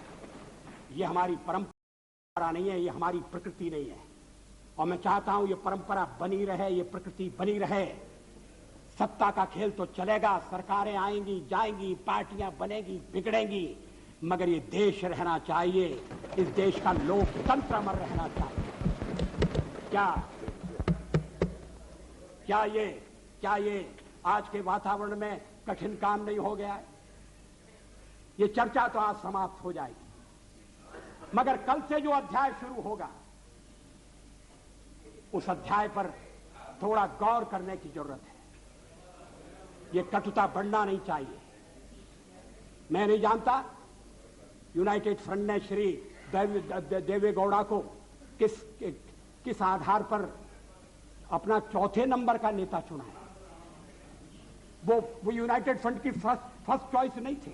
ये हमारी परंपरा नहीं है, ये हमारी प्रकृति नहीं है और मैं चाहता हूं ये परंपरा बनी रहे, ये प्रकृति बनी रहे। सत्ता का खेल तो चलेगा, सरकारें आएंगी जाएंगी, पार्टियां बनेगी बिगड़ेंगी, मगर ये देश रहना चाहिए, इस देश का लोकतंत्र अमर रहना चाहिए। क्या ये आज के वातावरण में कठिन काम नहीं हो गया है? ये चर्चा तो आज समाप्त हो जाएगी, मगर कल से जो अध्याय शुरू होगा उस अध्याय पर थोड़ा गौर करने की जरूरत है। ये कटुता बढ़ना नहीं चाहिए। मैं नहीं जानता यूनाइटेड फ्रंट ने श्री देवेगौड़ा को किस आधार पर अपना चौथे नंबर का नेता चुना है। वो यूनाइटेड फ्रंट की फर्स्ट चॉइस नहीं थे,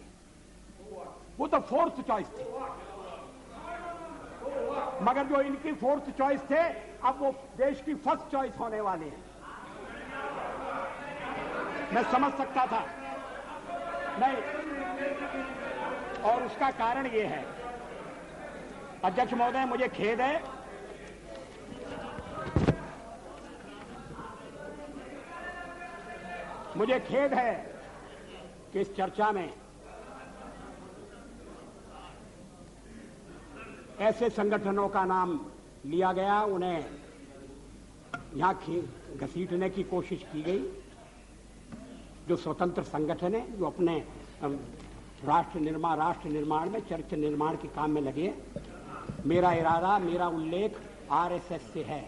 वो तो फोर्थ चॉइस थे। मगर जो इनकी फोर्थ चॉइस थे अब वो देश की फर्स्ट चॉइस होने वाले हैं। मैं समझ सकता था नहीं, और उसका कारण ये है, अध्यक्ष महोदय मुझे खेद है कि इस चर्चा में ऐसे संगठनों का नाम लिया गया, उन्हें यहां घसीटने की कोशिश की गई, जो स्वतंत्र संगठन है, जो अपने राष्ट्र निर्माण में चरित्र निर्माण के काम में लगे। मेरा इरादा, मेरा उल्लेख आरएसएस से है।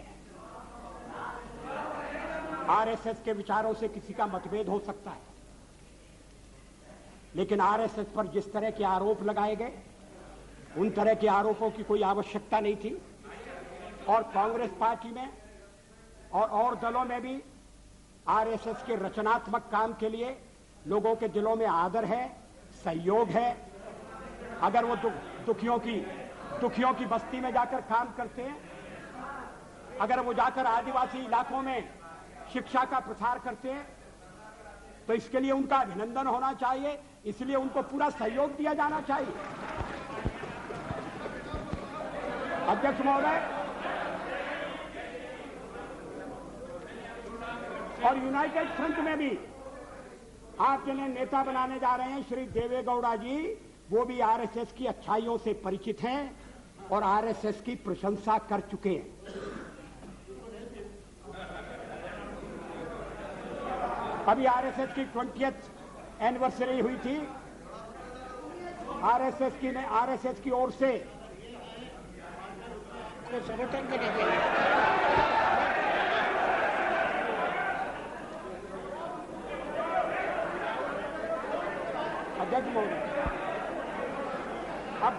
आरएसएस के विचारों से किसी का मतभेद हो सकता है, लेकिन आरएसएस पर जिस तरह के आरोप लगाए गए उन तरह के आरोपों की कोई आवश्यकता नहीं थी। और कांग्रेस पार्टी में और दलों में भी आरएसएस के रचनात्मक काम के लिए लोगों के दिलों में आदर है, सहयोग है। अगर वो दुखियों की बस्ती में जाकर काम करते हैं, अगर वो जाकर आदिवासी इलाकों में शिक्षा का प्रसार करते हैं, तो इसके लिए उनका अभिनंदन होना चाहिए, इसलिए उनको पूरा सहयोग दिया जाना चाहिए। अध्यक्ष महोदय, और यूनाइटेड फ्रंट में भी आप जिन्हें नेता बनाने जा रहे हैं श्री देवेगौड़ा जी, वो भी आरएसएस की अच्छाइयों से परिचित हैं और आरएसएस की प्रशंसा कर चुके हैं। अभी आरएसएस की 20th एनिवर्सरी हुई थी। आरएसएस की ओर से संगठन के लिए अध्यक्ष महोदय, अब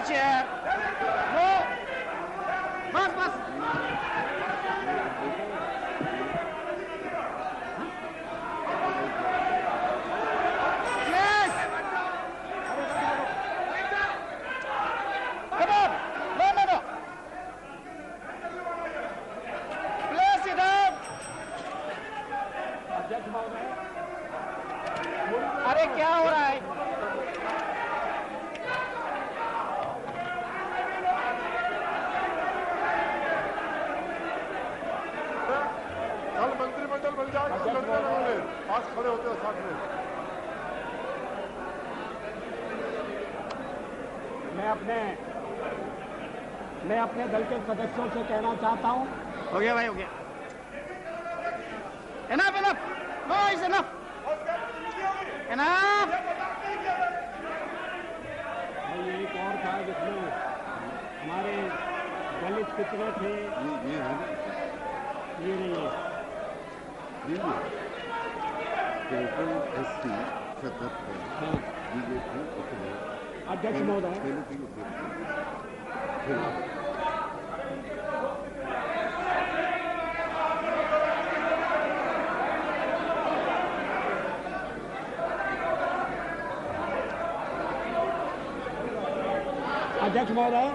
chair. No. Bas. अरे क्या हो रहा है? कल मंत्रिमंडल बन जाएगा, लड़ने लगोगे, पास खड़े होते हो साथ में। मैं अपने दल के सदस्यों से कहना चाहता हूं। हो गया भाई, हो गया। Enough, enough. No, it's enough. Enough. ये एक और था जिसमें हमारे दलित कितने थे, ये नहीं है। अध्यक्ष महोदय, अध्यक्ष महोदय,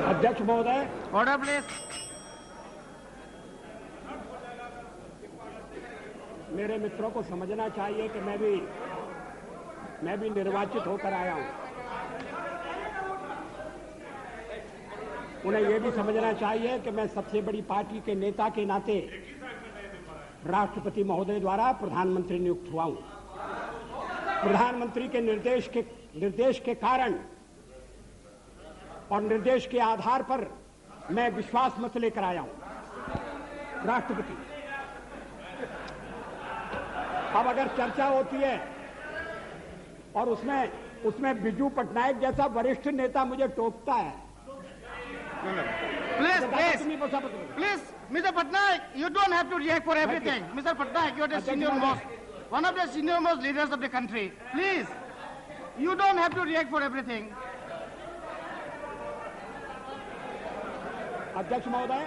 अध्यक्ष महोदय, ऑर्डर प्लीज। मेरे मित्रों को समझना चाहिए कि मैं भी निर्वाचित होकर आया हूं। उन्हें यह भी समझना चाहिए कि मैं सबसे बड़ी पार्टी के नेता के नाते राष्ट्रपति महोदय द्वारा प्रधानमंत्री नियुक्त हुआ हूं। प्रधानमंत्री के निर्देश के कारण और निर्देश के आधार पर मैं विश्वास मत लेकर आया हूं। राष्ट्रपति, अब अगर चर्चा होती है और उसमें बिजू पटनायक जैसा वरिष्ठ नेता मुझे टोकता है, please Mr. Patnaik, you don't have to react for everything. Mr. Patnaik, you are the senior most, one of the senior most leaders of the country. Please, you don't have to react for everything. अध्यक्ष महोदय,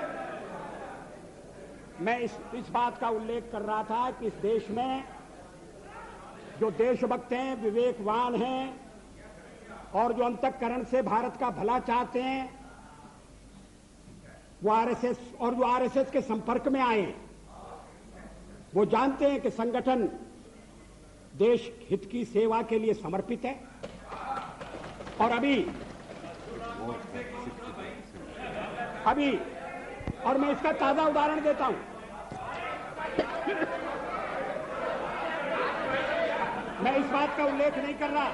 मैं इस बात का उल्लेख कर रहा था कि इस देश में जो देशभक्त हैं, विवेकवान हैं और जो अंतःकरण से भारत का भला चाहते हैं, वो आरएसएस के संपर्क में आए। वो जानते हैं कि संगठन देश हित की सेवा के लिए समर्पित है। और और मैं इसका ताजा उदाहरण देता हूं। मैं इस बात का उल्लेख नहीं कर रहा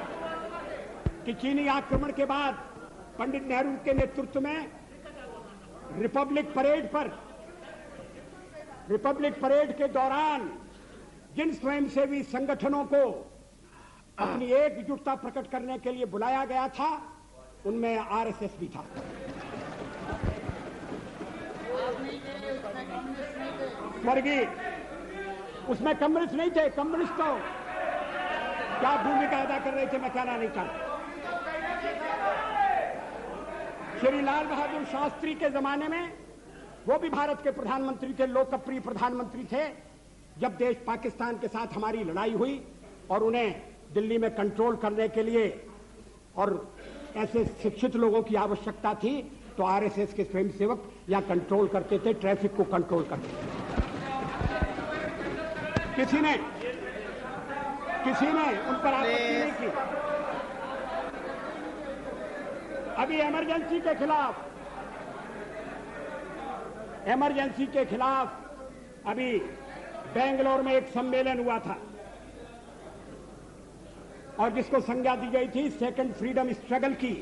कि चीनी आक्रमण के बाद पंडित नेहरू के नेतृत्व में रिपब्लिक परेड के दौरान जिन स्वयंसेवी संगठनों को अपनी एकजुटता प्रकट करने के लिए बुलाया गया था, उनमें आरएसएस भी था। स्वर्गीय, उसमें कम्युनिस्ट नहीं थे। कम्युनिस्ट तो क्या भूमिका अदा कर रहे थे, मैं कहना नहीं चाहता। श्री लाल बहादुर शास्त्री के जमाने में वो भी भारत के प्रधानमंत्री थे, लोकप्रिय प्रधानमंत्री थे। जब देश पाकिस्तान के साथ हमारी लड़ाई हुई और उन्हें दिल्ली में कंट्रोल करने के लिए और ऐसे शिक्षित लोगों की आवश्यकता थी, तो आरएसएस के स्वयंसेवक या कंट्रोल करते थे, ट्रैफिक को कंट्रोल करते थे। किसी ने उन पर आपत्ति नहीं की। अभी इमरजेंसी के खिलाफ अभी बेंगलोर में एक सम्मेलन हुआ था और जिसको संज्ञा दी गई थी सेकंड फ्रीडम स्ट्रगल की,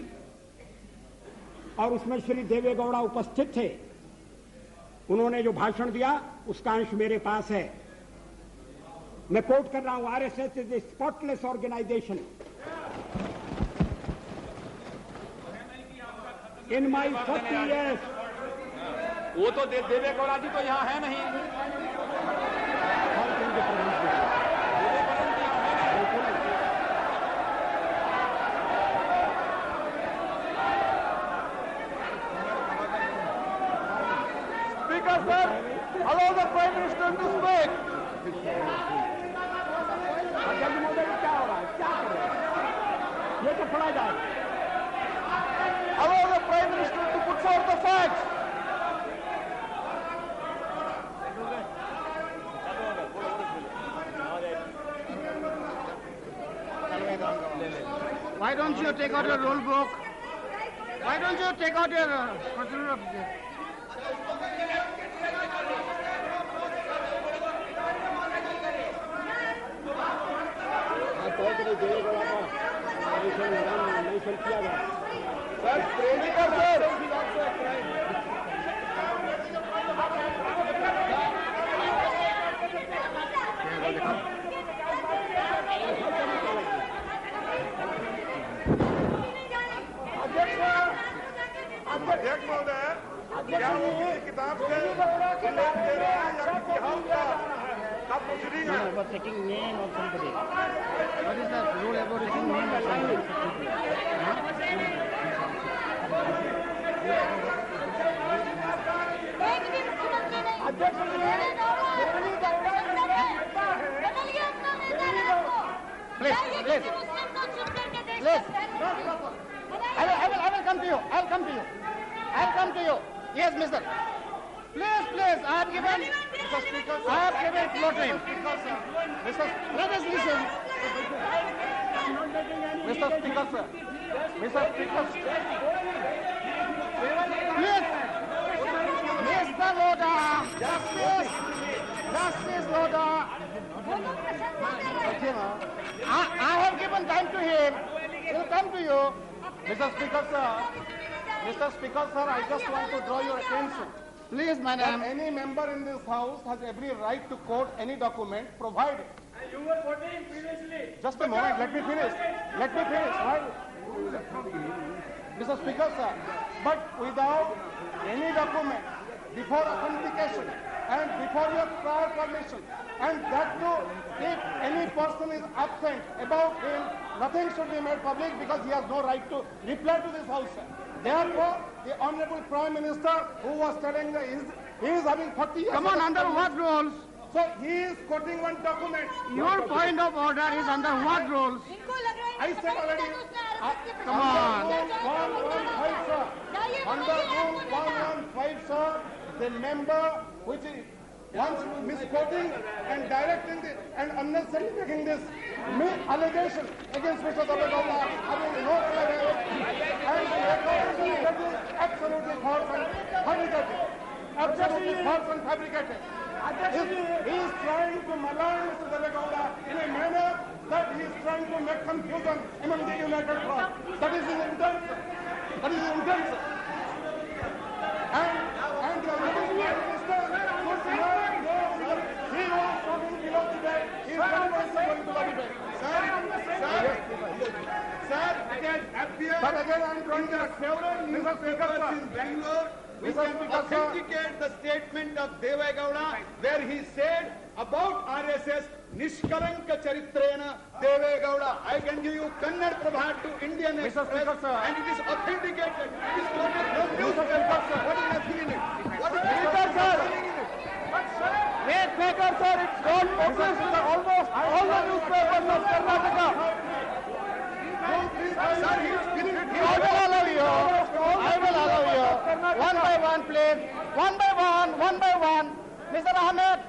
और उसमें श्री देवेगौड़ा उपस्थित थे। उन्होंने जो भाषण दिया उसका अंश मेरे पास है। मैं कोट कर रहा हूं, RSS is a spotless organisation In my 30 years, वो तो देवे गौड़ा जी तो यहाँ है नहीं। Speaker, sir, allow the Prime Minister to speak. अध्यक्ष महोदय क्या हो रहा है, क्या कर रहे हैं? ये तो पढ़ा जाए। Allow the Prime Minister to put forth the facts. Why don't you take out your rule book? Why don't you take out your procedural अध्यक्ष महोदय, क्या वो किसी किताब से उल्लेख दे रहे हैं या किसी हाउस का आप प्रोसीडिंग है? about taking name of somebody. What is the rule about taking name of somebody? Please. I will come to you. I'll come to you. Yes, mister. Please, I have given floor to him. Let us listen. Mr. Speaker, sir. Mr. Speaker, Please, Mr. Loda, Justice Loda. I have given time to him. He'll come to you. Mr. Speaker, sir, I just want to draw your attention. Please, madam. Any member in this house has every right to quote any document provided. You were voting previously. Just a moment, let me finish. Right? Mr. Speaker, sir, but without any document, before authentication and before your prior permission, and that too, if any person is absent about him, nothing should be made public because he has no right to reply to this house, sir. Therefore, the Honorable Prime Minister, who was telling that he is having 40 years... Come on, under what rules? So he is quoting one document. Your point of order is under what rules? I said already... Come on. 115, sir. Under Rule 115, sir, the member which is once misquoting and directing and unnecessarily making this allegation against Mr. Davegaula having no evidence and the accusation is absolutely false and fabricated. Absolutely false and fabricated. He is trying to malign Mr. Davegaula in a manner that he is trying to make confusion among the United Front. That is his intent, sir. And the Honorable Prime Minister should not go because he was talking below the debate. He is very much going to the debate. Sir, it has appeared But again, I am trying to several newspapers in Bangalore which Mr. can Speaker, sir. authenticate the statement of Deve Gowda where he said about RSS, Nishkalanka Charitrena Deve Gowda. I can give you Kannada Prabha to Indian Mr. Express Speaker, sir. and it is authenticated. It is quoted from newspaper. What is nothing in it? What is Speaker, sir. nothing in it? Wait, Speaker, sir, it's gone published in almost all the newspapers of Karnataka. Sir, he is finished. I will allow you. One by one, please. One by one. Mr. Ahmed,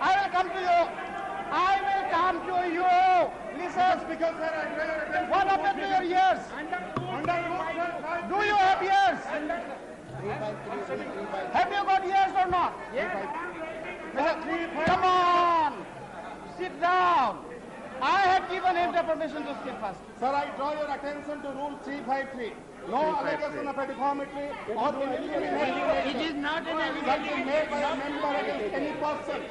I will come to you. Listen. Speaker, sir, I draw your attention. What happened to your ears? Do you have ears? Have you got ears or not? Come on. Sit down. I have given him the permission to speak first. Sir, I draw your attention to Rule 353. No allegation of a deformity or It is not an shall be made by a member against any person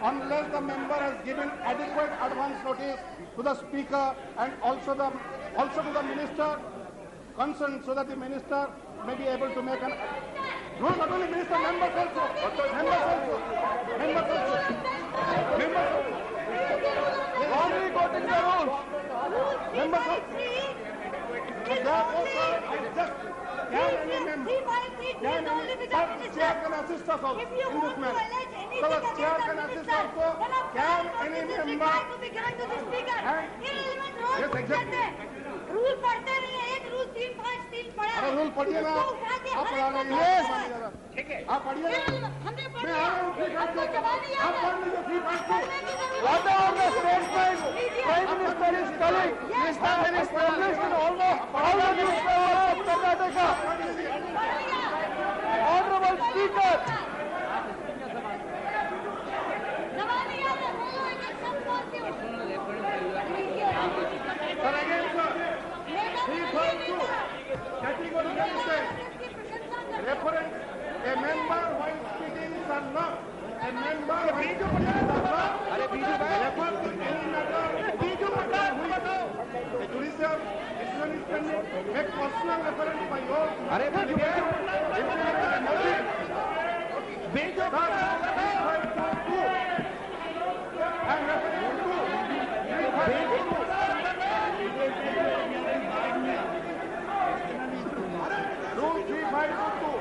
unless the member has given adequate advance notice to the Speaker and also to the Minister concerned so that the Minister may be able to make an rule. Not only minister, members also. Already got in the rules. Members also. Chair can assist us also in this matter. So the chair can assist also. Can any member? Yes, exactly. Rule पढ़ते नहीं है, एक rule 3-5-3 पढ़ा है। अरे rule पढ़िए ना, आप पढ़ा रहे हैं। ठीक है, आप पढ़िए ना। हमने मैं आ रहा हूँ, ठीक है, आप पढ़ लीजिए, ठीक है। What are the statements Prime Minister is telling? Mr. Minister, almost all the newspapers of Karnataka. Honorable Speaker. Sir, again, sir. 352. Category says, reference, a member while speaking shall not. A member while speaking shall not. Refer to any matter. The judicial decision is pending. Make personal reference by your. I'm referring to Rule 352.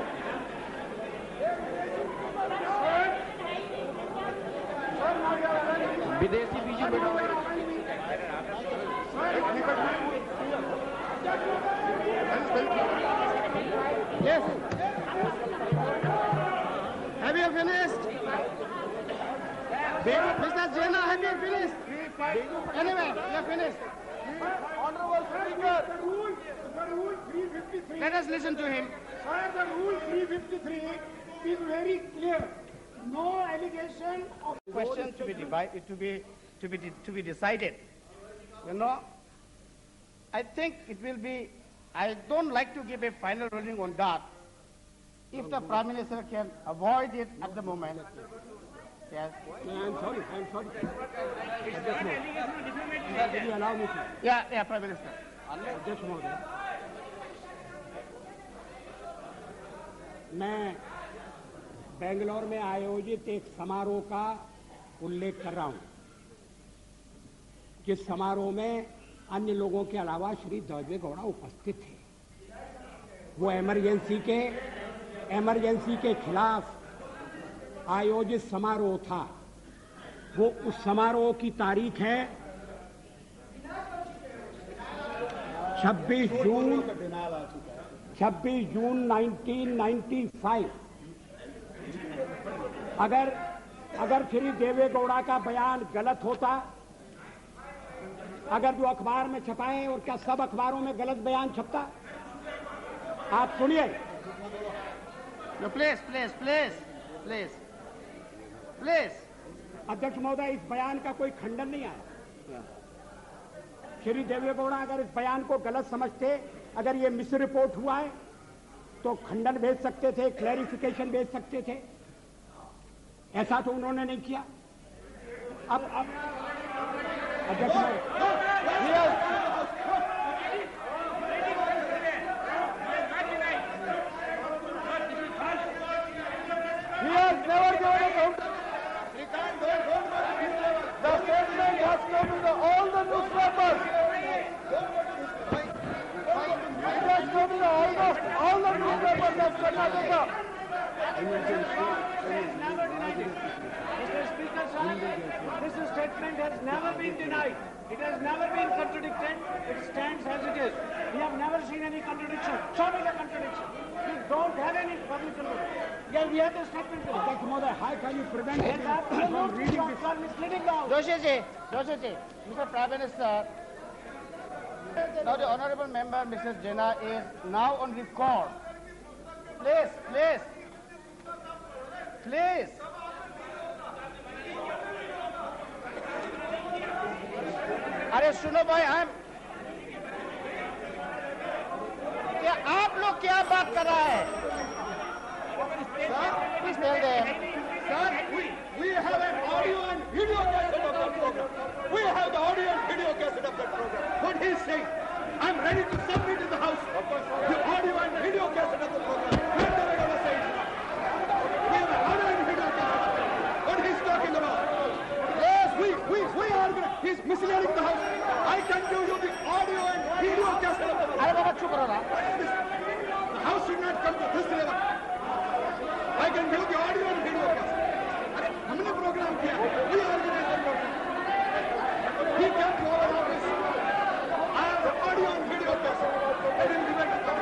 विदेशी बीजू बेटा Yes. Have you finished? Mr. Jaina, have you finished? Anyway, you are finished. Honorable Speaker, The rule 353. let us listen to him. Sir, the rule 353 is very clear. No allegation of Questions to be decided. You know, I think it will be. I don't like to give a final ruling on that. If the Prime Minister can avoid it at the moment. Yes. I'm sorry. Will you allow me to? Yeah, Prime Minister. अध्यक्ष महोदय, मैं बेंगलोर में आयोजित एक समारोह का उल्लेख कर रहा हूं, जिस समारोह में अन्य लोगों के अलावा श्री देवे गौड़ा उपस्थित थे। वो इमरजेंसी के खिलाफ आयोजित समारोह था। वो उस समारोह की तारीख है 26 जून 1995। अगर श्री देवे गौड़ा का बयान गलत होता, अगर जो अखबार में छपाए और क्या सब अखबारों में गलत बयान छपता? आप सुनिए। No, please. अध्यक्ष महोदय, इस बयान का कोई खंडन नहीं आया। श्री देवे गौड़ा अगर इस बयान को गलत समझते, अगर ये मिस रिपोर्ट हुआ है तो खंडन भेज सकते थे, क्लैरिफिकेशन भेज सकते थे। ऐसा तो उन्होंने नहीं किया। अब अध्यक्ष He has never given a counter. The statement has come in all the newspapers. It has come in almost all the newspapers of Karnataka. Mr. Speaker, sir, this statement has never been denied. It has never been contradicted. It stands as it is. We have never seen any contradiction. Show me the contradiction. We don't have any public contradiction. Yeah, we have the statement. अध्यक्ष महोदय, how can you prevent me from reading this? Misleading now. Joshi ji, Mr. Prime Minister, now the honorable member, Mrs. Jaina, is now on record. Please. अरे सुनो भाई, क्या आप लोग क्या बात कर रहा है? Please tell them. Sir, we have an audio and video cassette of that program. We have the audio and video cassette of that program. What he is saying. I'm ready to submit in the House the audio and video cassette of the program. Where Devegowda says we have an audio and video cassette. What he's talking about? Yes, we are. He's misleading the House. I can give you the audio and video cassette of the program. The House should not come to this level. I can give the audio and video cassette. हमने programme किया, we organized the program. He came to our office. I have the audio and video cassette. I didn't give it to them.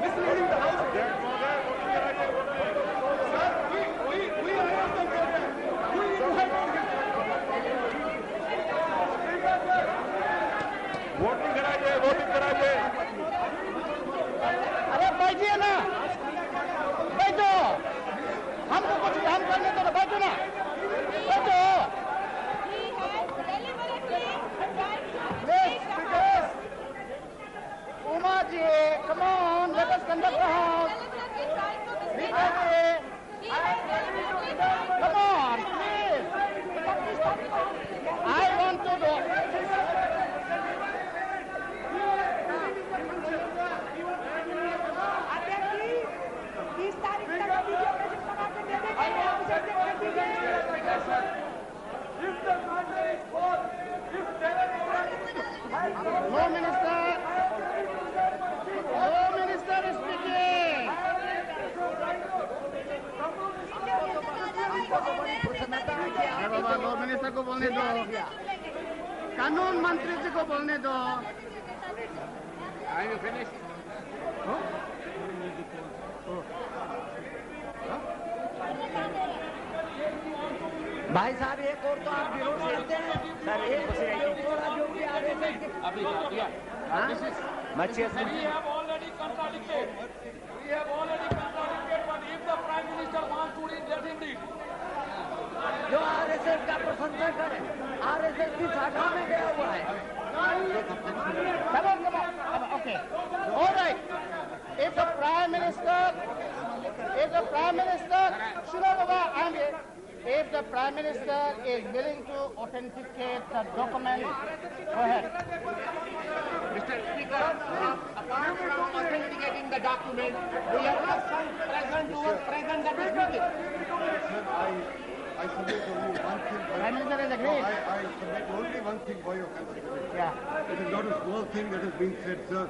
Misleading the House. Sir, we arranged the program. We invited him. Voting कराइए, voting कराइए। अरे बैठिए ना, बैठो, हमको कुछ काम करने दो, बैठो ना, बैठो। Please, Uma ji, come on, let us conduct the house. Come on, please. I want to do. No minister. No minister is speaking. अरे बाबा, लो मिनिस्टर को बोलने दो, कानून मंत्री जी को बोलने दो। Are you finished? भाई साहब एक और तो आप विरोध करते हैं सर, एक थोड़ा जो भी आ रहे थे अभी दिया। We have already contradicted. We have already contradicted, but if the Prime Minister wants to read, let him read. जो आरएसएस का प्रशंसक है, आरएसएस की शाखा में गया हुआ है। Okay. All right. If the Prime Minister, Shilo Baba, I'm here. If the Prime Minister is willing to authenticate the document, go ahead. Mr. Speaker, apart from authenticating the document, we have some present who was present at this meeting. I submit only one thing. Prime Minister is agreed. I submit only one thing for your consideration. Yeah. It is not a small thing that has been said, sir,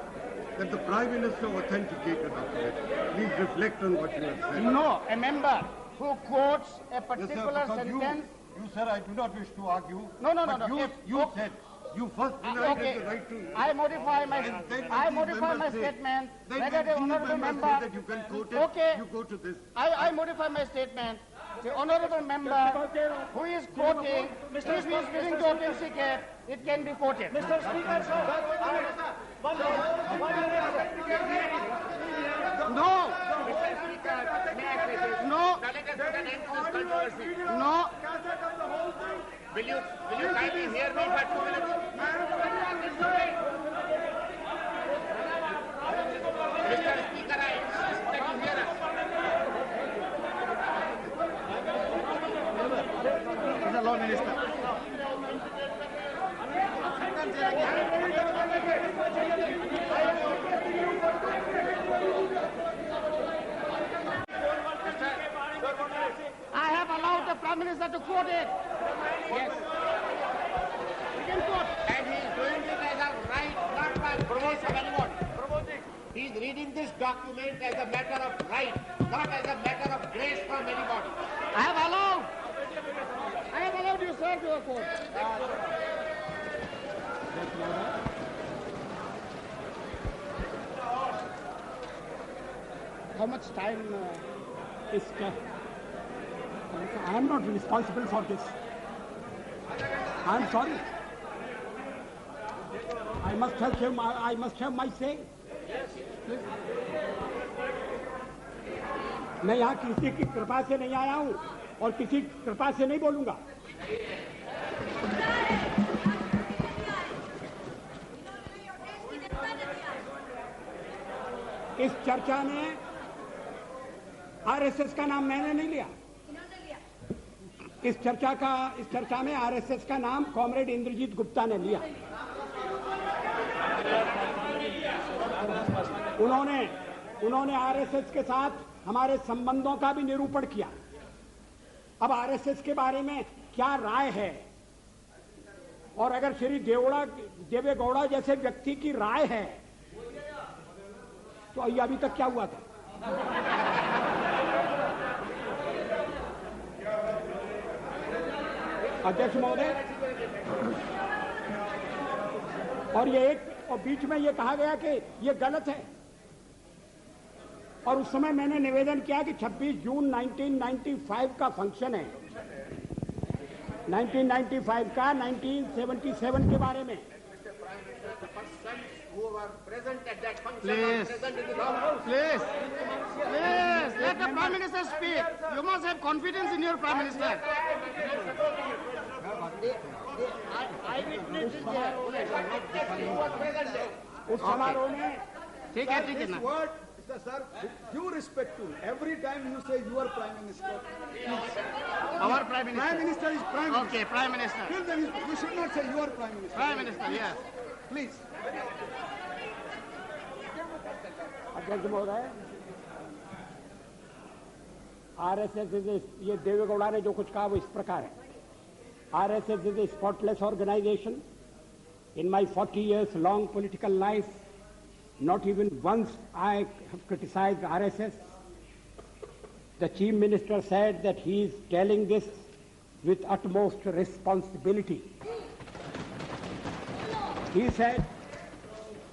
that the Prime Minister authenticated the document. Please reflect on what you have said. No, a member who quotes a Yes, sir, particular because sentence. you, sir, I do not wish to argue. No. But you said, you first denied Okay, the right to... I modify my Then statement. Then Whether the honourable member, say that you can quote it, okay, you go to this. I modify my statement. The honourable member who is quoting, if he is willing to authenticate, it can be quoted. Mr. Speaker, sir, No. Mr. Speaker, may I say this? No. Now let us put an end to this controversy. No. Will you kindly hear me for 2 minutes? Mr. Speaker, I insist that you hear us. He's a law minister. I have allowed the Prime Minister to quote it. Yes. He can quote. And he is doing it as a right, not by grace of anyone. He is reading this document as a matter of right, not as a matter of grace from anybody. I have allowed you, sir, to quote. How much time? I am not responsible for this. I am sorry. I must have my say. मैं यहाँ किसी की कृपा से नहीं आया हूँ और किसी कृपा से नहीं बोलूंगा। इस चर्चा में आरएसएस का नाम मैंने नहीं लिया। इस चर्चा में आरएसएस का नाम कॉमरेड इंद्रजीत गुप्ता ने लिया। उन्होंने आरएसएस के साथ हमारे संबंधों का भी निरूपण किया। अब आरएसएस के बारे में क्या राय है, और अगर श्री देवेगौड़ा जैसे व्यक्ति की राय है तो ये अभी तक क्या हुआ था? अध्यक्ष महोदय, और बीच में ये कहा गया कि ये गलत है, और उस समय मैंने निवेदन किया कि 26 जून 1995 का फंक्शन है, 1995 का 1977 के बारे में। Please, let the Prime Minister speak. You must have confidence in your Prime Minister. उस समारोह में ठीक है ना। Sir, due respect to every time you say your Prime Minister. Our Prime Minister. Prime Minister is Prime Minister. Okay, Prime Minister. Till then, you should not say your Prime Minister. Prime Minister, yes. Please. अध्यक्ष महोदय, RSS ये देवेगौड़ा ने जो कुछ कहा वो इस प्रकार है। RSS is a spotless organisation. In my 40 years long political life, not even once I have criticized RSS. The Chief Minister said that he is telling this with utmost responsibility. He said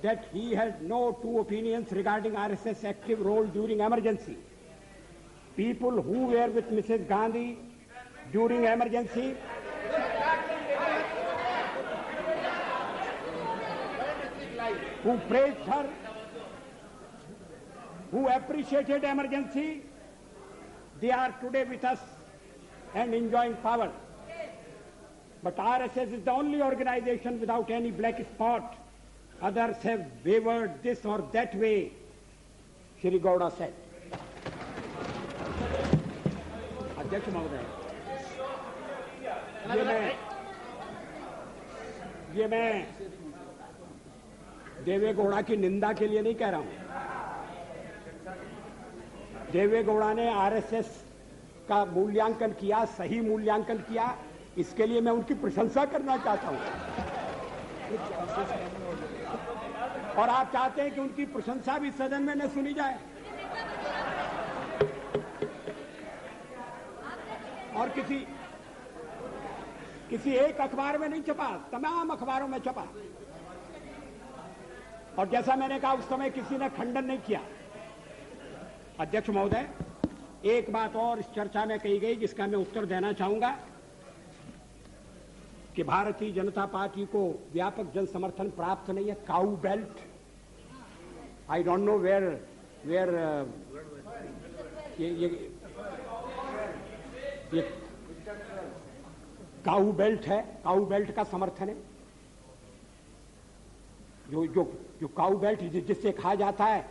that he has no two opinions regarding RSS active role during emergency. People who were with Mrs. Gandhi during emergency who praised her, who appreciated emergency, they are today with us and enjoying power. But RSS is the only organization without any black spot. Others have wavered this or that way, Shri Gowda said. अध्यक्ष महोदय, ये मैं देवेगौड़ा की निंदा के लिए नहीं कह रहा हूं। देवेगौड़ा ने आरएसएस का मूल्यांकन किया, सही मूल्यांकन किया, इसके लिए मैं उनकी प्रशंसा करना चाहता हूं। और आप चाहते हैं कि उनकी प्रशंसा भी सदन में न सुनी जाए, और किसी एक अखबार में नहीं छपा, तमाम अखबारों में छपा। और जैसा मैंने कहा उस समय किसी ने खंडन नहीं किया। अध्यक्ष महोदय, एक बात और इस चर्चा में कही गई जिसका मैं उत्तर देना चाहूंगा कि भारतीय जनता पार्टी को व्यापक जन समर्थन प्राप्त नहीं है। Cow belt, I don't know where ये काऊ बेल्ट है, काऊ बेल्ट का समर्थन है। जो काऊ बेल्ट जिससे कहा जाता है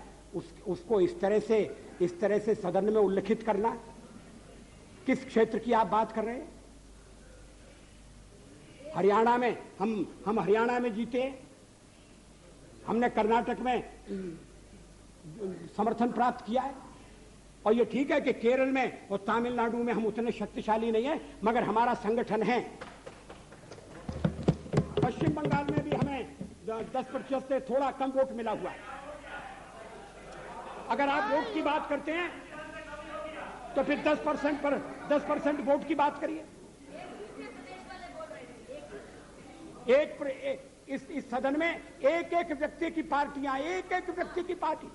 उसको इस तरह से सदन में उल्लेखित करना, किस क्षेत्र की आप बात कर रहे हैं? हरियाणा में हम हरियाणा में जीते, हमने कर्नाटक में समर्थन प्राप्त किया है, और ये ठीक है कि केरल में और तमिलनाडु में हम उतने शक्तिशाली नहीं है, मगर हमारा संगठन है। पश्चिम बंगाल में भी हमें 10% से थोड़ा कम वोट मिला हुआ है। अगर आप वोट की बात करते हैं तो फिर 10% वोट की बात करिए। इस सदन में एक व्यक्ति की पार्टियां, एक व्यक्ति की पार्टी,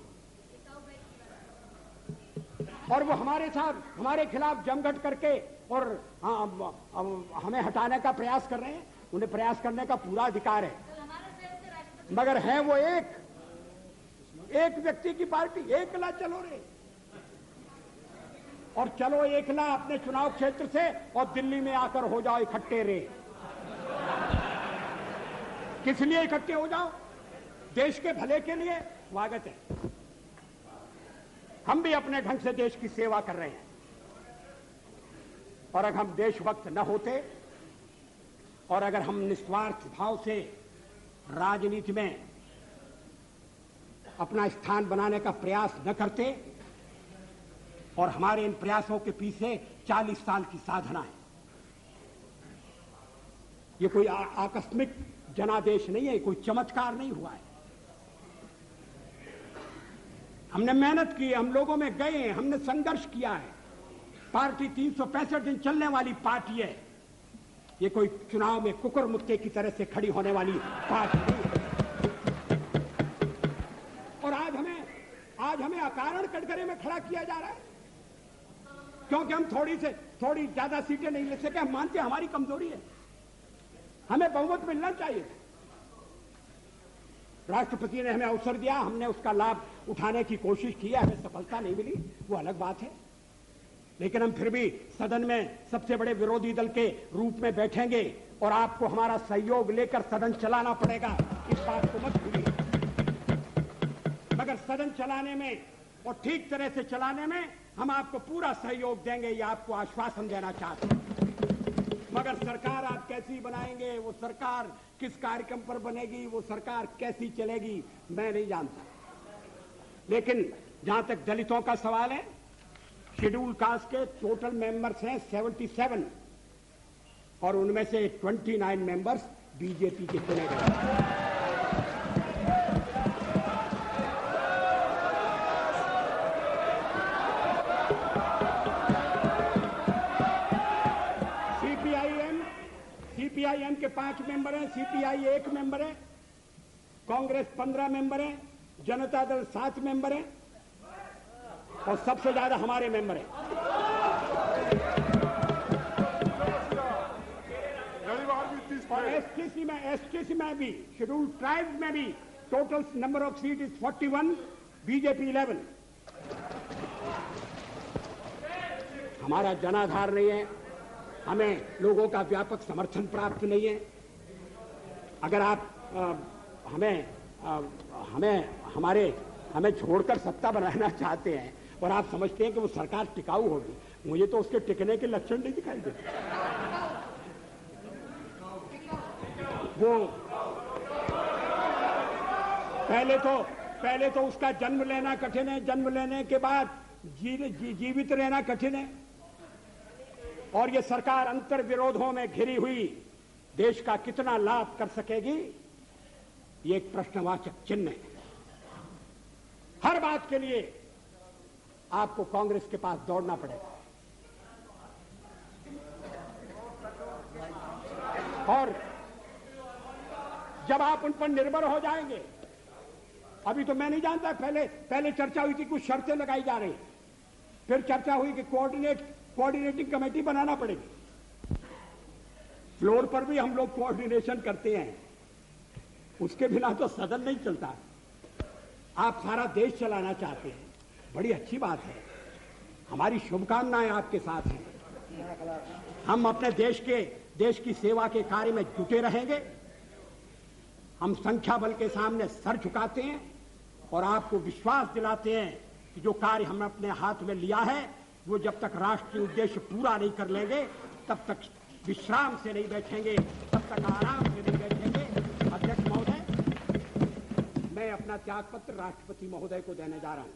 और वो हमारे खिलाफ जमघट करके और हमें हटाने का प्रयास कर रहे हैं। उन्हें प्रयास करने का पूरा अधिकार है, मगर है वो एक व्यक्ति की पार्टी। एकला चलो रे, और चलो एकला अपने चुनाव क्षेत्र से, और दिल्ली में आकर हो जाओ इकट्ठे रे। किस लिए इकट्ठे हो जाओ? देश के भले के लिए। स्वागत है। हम भी अपने ढंग से देश की सेवा कर रहे हैं। और अगर हम देशभक्त न होते और अगर हम निस्वार्थ भाव से राजनीति में अपना स्थान बनाने का प्रयास न करते, और हमारे इन प्रयासों के पीछे 40 साल की साधना है। ये कोई आकस्मिक जनादेश नहीं है, कोई चमत्कार नहीं हुआ है। हमने मेहनत की, हम लोगों में गए, हमने संघर्ष किया है। पार्टी 365 दिन चलने वाली पार्टी है। ये कोई चुनाव में कुकुर मुक्के की तरह से खड़ी होने वाली पार्टी नहीं है। और आज हमें अकारण कटघरे में खड़ा किया जा रहा है क्योंकि हम थोड़ी ज्यादा सीटें नहीं ले सके। हम मानते हैं हमारी कमजोरी है, हमें बहुमत मिलना चाहिए। राष्ट्रपति ने हमें अवसर दिया, हमने उसका लाभ उठाने की कोशिश की है, हमें सफलता नहीं मिली, वो अलग बात है। लेकिन हम फिर भी सदन में सबसे बड़े विरोधी दल के रूप में बैठेंगे और आपको हमारा सहयोग लेकर सदन चलाना पड़ेगा, इस बात को मत भूलिए। मगर सदन चलाने में और ठीक तरह से चलाने में हम आपको पूरा सहयोग देंगे, ये आपको आश्वासन देना चाहते हैं। मगर सरकार आप कैसी बनाएंगे, वो सरकार किस कार्यक्रम पर बनेगी, वो सरकार कैसी चलेगी, मैं नहीं जानता। लेकिन जहां तक दलितों का सवाल है, शेड्यूल कास्ट के टोटल मेंबर्स हैं 77 और उनमें से 29 मेंबर्स बीजेपी के चुने गए। सीपीआईएम के 5 मेंबर हैं, सीपीआई 1 मेंबर है, कांग्रेस 15 मेंबर है, जनता दल 7 मेंबर है और सबसे ज्यादा हमारे मेंबर हैं। और एसटीसी में भी, शेड्यूल ट्राइब में भी total number of seat is 41, BJP 11। हमारा जनाधार नहीं है, हमें लोगों का व्यापक समर्थन प्राप्त नहीं है। अगर आप हमें छोड़कर सत्ता बनाना चाहते हैं और आप समझते हैं कि वो सरकार टिकाऊ होगी, मुझे तो उसके टिकने के लक्षण नहीं दिखाई देते। वो पहले तो उसका जन्म लेना कठिन है, जन्म लेने के बाद जीवित रहना कठिन है। और ये सरकार अंतर विरोधों में घिरी हुई देश का कितना लाभ कर सकेगी, ये एक प्रश्नवाचक चिन्ह है। हर बात के लिए आपको कांग्रेस के पास दौड़ना पड़ेगा। और जब आप उन पर निर्भर हो जाएंगे, अभी तो मैं नहीं जानता, पहले चर्चा हुई थी, कुछ शर्तें लगाई जा रही, फिर चर्चा हुई कि कोऑर्डिनेटिंग कमेटी बनाना पड़ेगी। फ्लोर पर भी हम लोग कोऑर्डिनेशन करते हैं, उसके बिना तो सदन नहीं चलता। आप सारा देश चलाना चाहते हैं, बड़ी अच्छी बात है, हमारी शुभकामनाएं आपके साथ हैं। हम अपने देश की सेवा के कार्य में जुटे रहेंगे। हम संख्या बल के सामने सर झुकाते हैं और आपको विश्वास दिलाते हैं कि जो कार्य हमने अपने हाथ में लिया है, वो जब तक राष्ट्रीय उद्देश्य पूरा नहीं कर लेंगे, तब तक विश्राम से नहीं बैठेंगे, तब तक आराम से नहीं बैठेंगे। अध्यक्ष महोदय, मैं अपना त्यागपत्र राष्ट्रपति महोदय को देने जा रहा हूं।